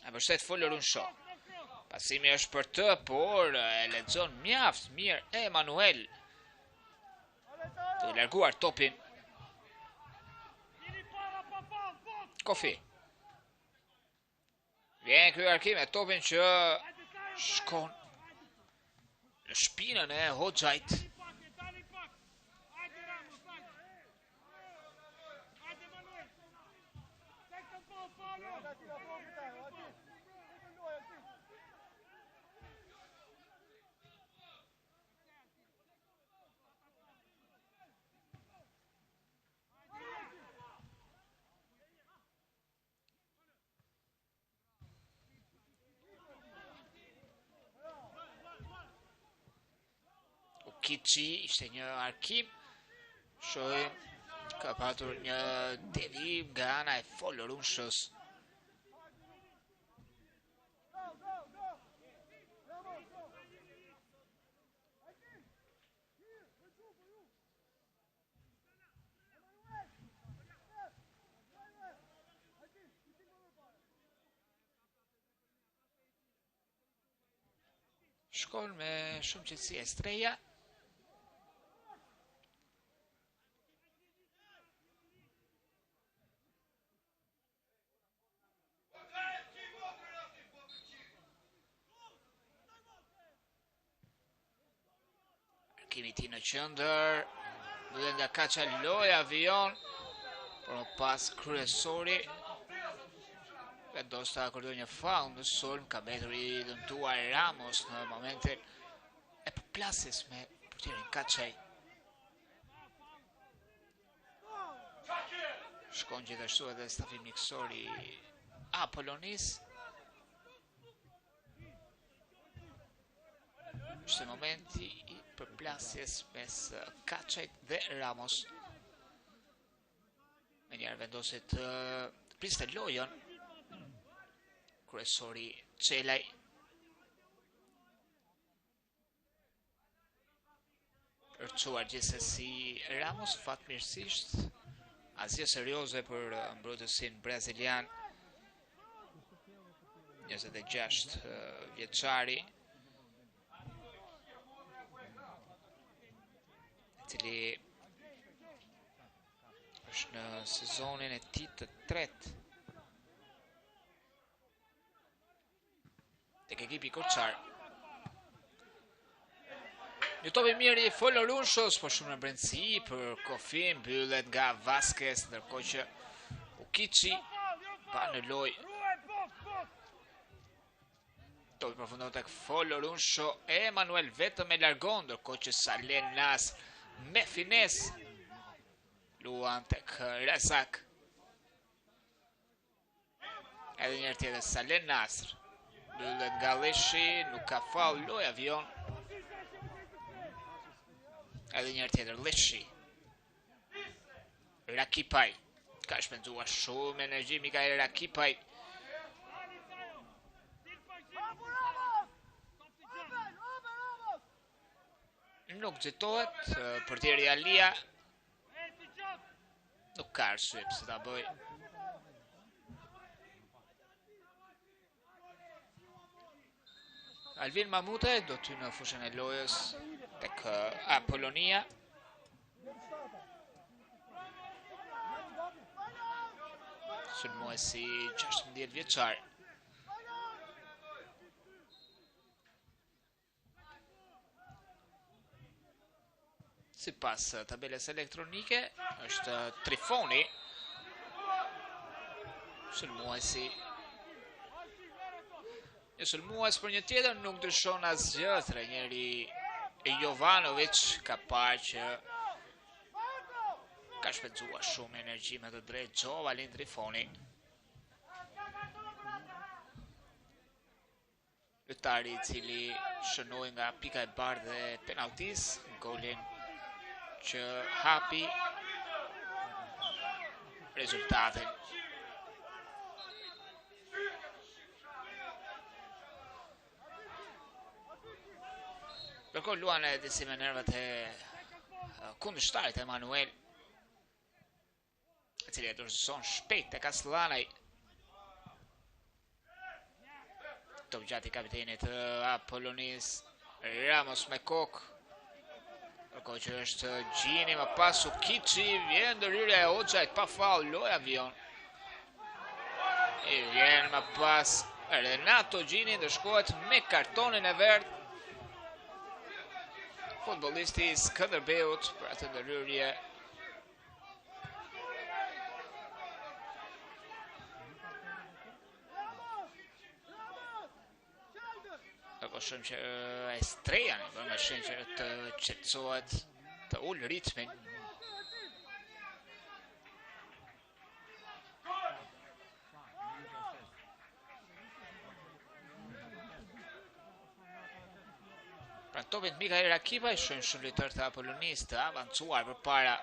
Speaker 1: E mbështet Folorun Shoh. Pasimi është për të, por e lexon mjaft mirë Emanuel. Të larguar topin. Kofi. Vjen ky arkim e topin që shkon në shpinën e Hoxhajt. Kiçi ishte një arkim. Shohim ka patur një devim nga ana e Folorunshës. Shkon me shumë qetësi Estreja. Kimi ti në qëndër, dhe nga Kaça loj avion, por më pas kryesori, vendos të akordoj një faul në sulm, ka mbetur i dëmtuar Ramos në momentin e përplasjes me portierin Kaçaj. Shkon gjithashtu edhe stafi miksori Apollonis. Është momenti i përplasjes mes Kaçajt dhe Ramos. Me njerë vendosit të priste lojën. Kryesori Çelaj. Përçuar gjithsesi Ramos fatmirësisht. Asgjë serioze për mbrojtësin brazilian. 26 vjeçari. Cili është në sezonin e tij të tretë tek ekipi Korçar. Një top i mirë i Folorunshës, por shumë në brendësi për Kofi, mbyllet nga Vasquez, ndërkohë që Ukiçi pa në lojë. Topi përfundon tek Folorunshë, Emanuel vetëm e largon, ndërkohë që Salen Nasr me fines luan tek Razak. Edhe njërë tjetër Salen Nasr mbyllet nga Lishi, nuk ka faul, loj avion. Edhe njërë tjetër Lishi. Rakipaj ka shpenzuar shumë energji Mikael Rakipaj. Nuk xhitohet, portieri Alia nuk ka arsye pse ta bëj. Alvin Mamute do ty në fushën e lojës tek Apollonia. Sulmuesi 16 vjeçar. Sipas tabelës elektronike, është Trifoni, sulmuesi. Një sulmues për një tjetër nuk ndryshon asgjë, trajneri Jovanovic ka parë që ka shpenzuar shumë energji me të drejtë Giovalin Trifoni. Lojtari i cili shënoi nga pika e bardhë e penaltis, golin që hapi rezultatin. Ndërkohë luan e disi me nervat e kundërshtarit Emanuel, i cili e dorëzon shpejt tek Aslanaj. Top gjati kapitenit Apollonis, Ramos me kokë. Ndërkohë që është Gjini, më pas Ukici, vjen ndërhyrja e Hoxhait pa faull, loja vion. I vjen më pas Renato Gjini, ndërshkohet me kartonin e verdh. Futbollisti i Skënderbeut për atë ndërhyrje. Ako shumë që Estrejani për me shenë që të qetësohet, të ullë ritmin. Pra topin Mikael Rakipaj, shumë lojtar të Apollonis të avancuar për para.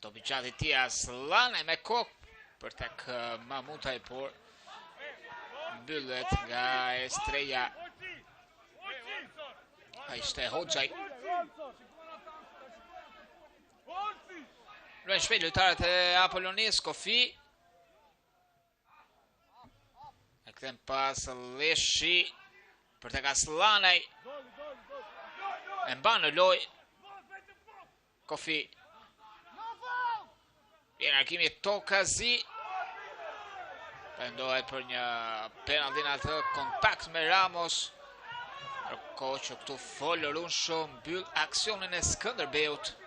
Speaker 1: Topi gjati ti Aslanaj me kokë për tek Mamutaj, por mbyllet nga Estrella. A ishte Hoxhaj. Luajnë shpejt lojtarët e Apollonis, Kofi. E kthen pas Leshi për tek Aslanaj. E mban në loj Kofi. Vjen Arkimi Tokazi. Pendohet për një penalti në atë kontakt me Ramos. Ndërkohë që këtu folë Runsho mbyll aksionin e Skënderbeut.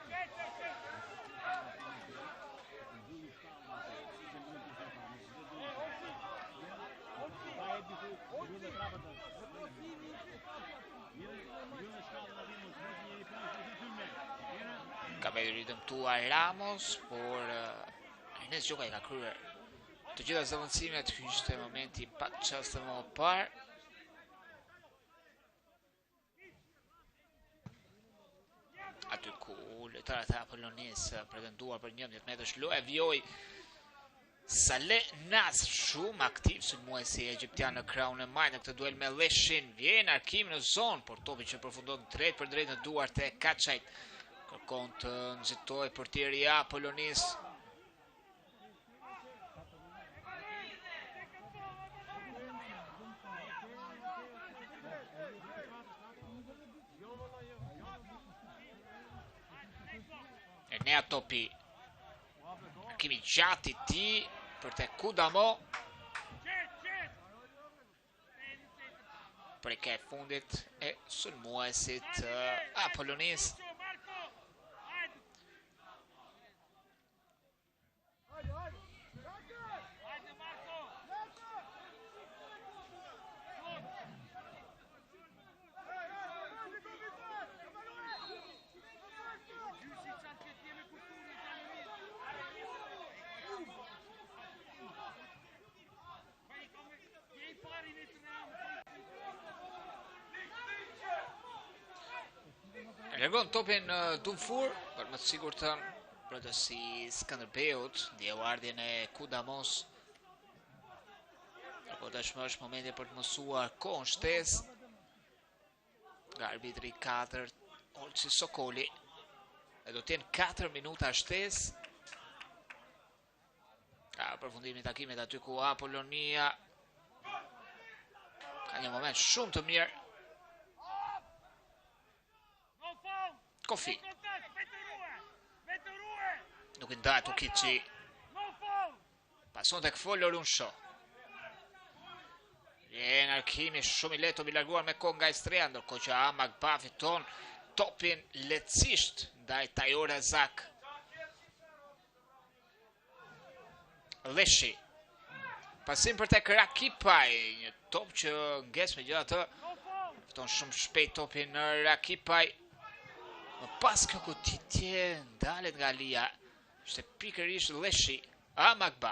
Speaker 1: Ka vetë dëmtuar Ramos, por Ernest Gjoka i ka kryer të gjitha zëvendësimet, ishte momenti pak çast më parë. Aty ku lojtarët e Apollonis pretenduar për 11 metrash, loja vjoj Saleh Nasr, shumë aktiv sulmuesi egjiptian në krahun e majtë në këtë duel me Leshin. Vjen Arkim në zonë, por topi që përfundon drejt për drejt në duart e Kaçajt. Kërkon të nxitoj portieri i Apollonis. Enea topi. Arkimi gjati ti për te Kudamo. Preke e fundit e sulmuesit Apollonis. Largon topin Dumfur për më të sigurtën përësi Skënderbeut, ndjevardhjen e Kudamos. Apo tashmë është momenti për të mësuar kohën shtesë nga arbitri 4 Olçi Sokoli. E do të jenë 4 minuta shtesë. Ka përfundimi i takimit aty ku Apollonia ka një moment shumë të mirë. Kofi. Nuk i ndahet Ukici. Pason tek folë Runsho. Vjen Arkimi shumë i lehtë, i larguar me kohë nga Estrella, ndërkohë që Amagba fiton topin lehtësisht ndaj Tajor Ezak. Leshi. Pasim për tek Rakipaj, një top që nges megjithatë fiton shumë shpejt topin në Rakipaj. Më pas kjo goditje ndalet nga Lia. Ishte pikërisht Leshi. Amagba.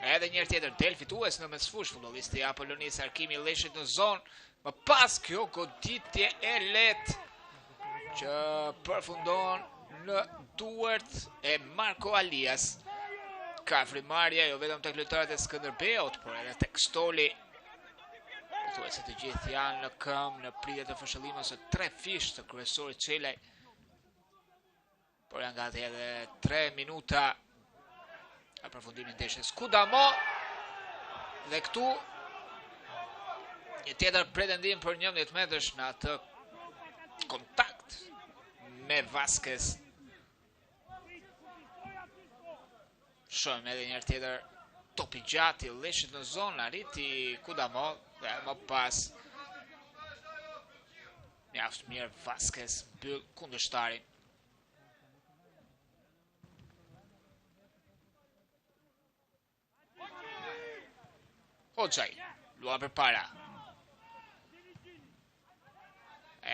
Speaker 1: Edhe njërë tjetër del fitues në mesfush futbollisti Apollonis, Arkimi Leshit në zonë. Më pas kjo goditje e lehtë që përfundon në Stuart e Marko Alias. Ka frimarja jo vetëm tek lojtarët e Skënderbeut, por edhe tek Stoli. Thuaj se të gjithë janë në këmbë në pritje të fshëllimit së 3 fish të kryesorit Çelaj. Por janë gati edhe 3 minuta përfundimin e ndeshjes. Kudamo dhe këtu një tjetër pretendim për 11 metrash në atë kontakt me Vasquez. Shohim edhe një tjetër topi gjatë i leshit në zonë, arriti Kudamo dhe më pas mjaft mirë Vasquez mbyll kundërshtarin. Hoxhaj, luan për para.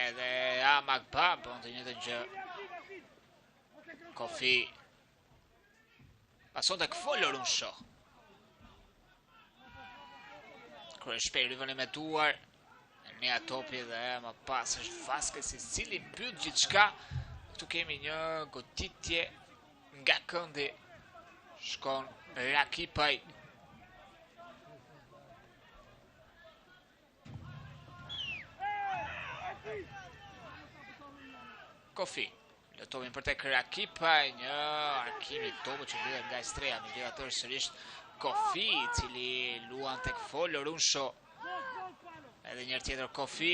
Speaker 1: Edhe Amagba bën të njëjtën gjë. Kofi pason tek Folorunsho. Kërë shpejt rivëni me duar, një topi dhe më pas është Vasquez i cili mbyll gjithçka. Këtu kemi një goditje nga këndi. Shkon Rakipaj. Kofi, lëtovin për tek Rakipaj, një arkimi topu që vjen nga Estreja, me gjithë atër sërish Kofi, i cili luan tek Folorunsho. Edhe një tjetër Kofi,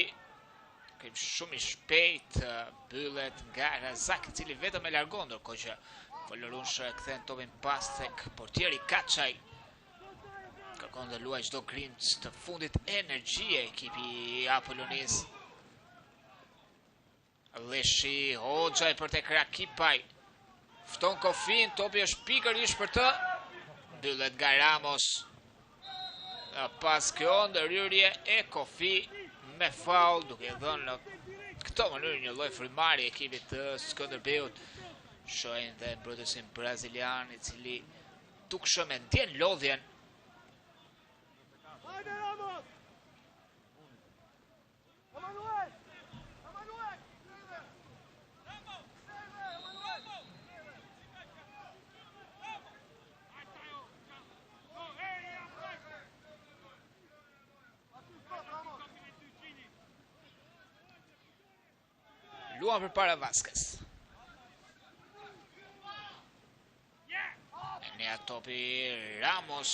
Speaker 1: kemi shumë i shpejt, byllet nga Razak, i cili vetëm e largon, ndërkohë që Folorunsho e kthen topin pas tek portieri Kaçaj. Kërkon dhe luaj çdo grimc të fundit energjie ekipi Apollonis. Leshi Hoxhaj për tek Rakipaj. Fton Kofin, topi është pikërisht për të. Mbyllet nga Ramos. Pas kjo ndërhyrje e Kofi me faul, duke dhënë në këtë mënyrë një lloj frymëri ekipit të Skënderbeut. Shohin dhe mbrojtësin brazilian, i cili dukshëm e ndjen lodhjen. Luan për para Vasquez. E një topi Ramos.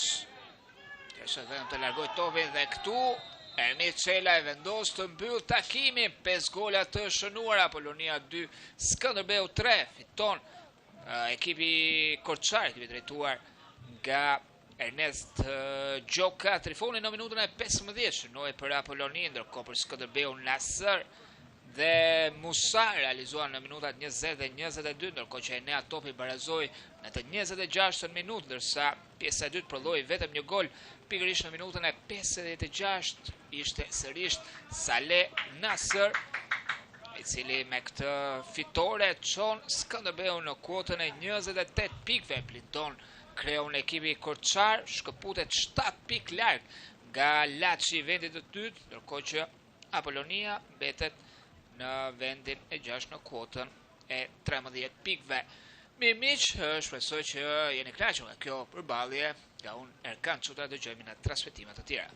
Speaker 1: Kërse vetëm të largoj topin dhe këtu Ermi Çelaj vendos të mbyll takimin. 5 gola të shënuara, Apollonia 2, Skënderbeu 3. Fiton ekipi Korçar, ekipi drejtuar nga Ernest Gjoka. Trifoni në minutën e 15 shënoi për Apollonia, ndërkohë për Skënderbeu Nasër dhe Musa realizuan në minutat 20 dhe 22, ndërkohë që Enea Topi barazoi në të 26 minutë, ndërsa pjesa e dytë prodhoi vetëm një gol. Pikërisht në minutën e 56 ishte sërish Saleh Nasër, i cili me këtë fitore çon Skënderbeu në kuotën e 28 pikëve. Blinton kreon ekipi Korçar, shkëputet 7 pikë larg nga Laçi vendit të dytë, ndërkohë që Apollonia mbetet në vendin e 6 në kuotën e 13 pikëve. Mirë miq, shpresoj që jeni kënaqur nga kjo përballje. Nga unë Erkan Çuta, dëgjojmë në transmetimet të tjera.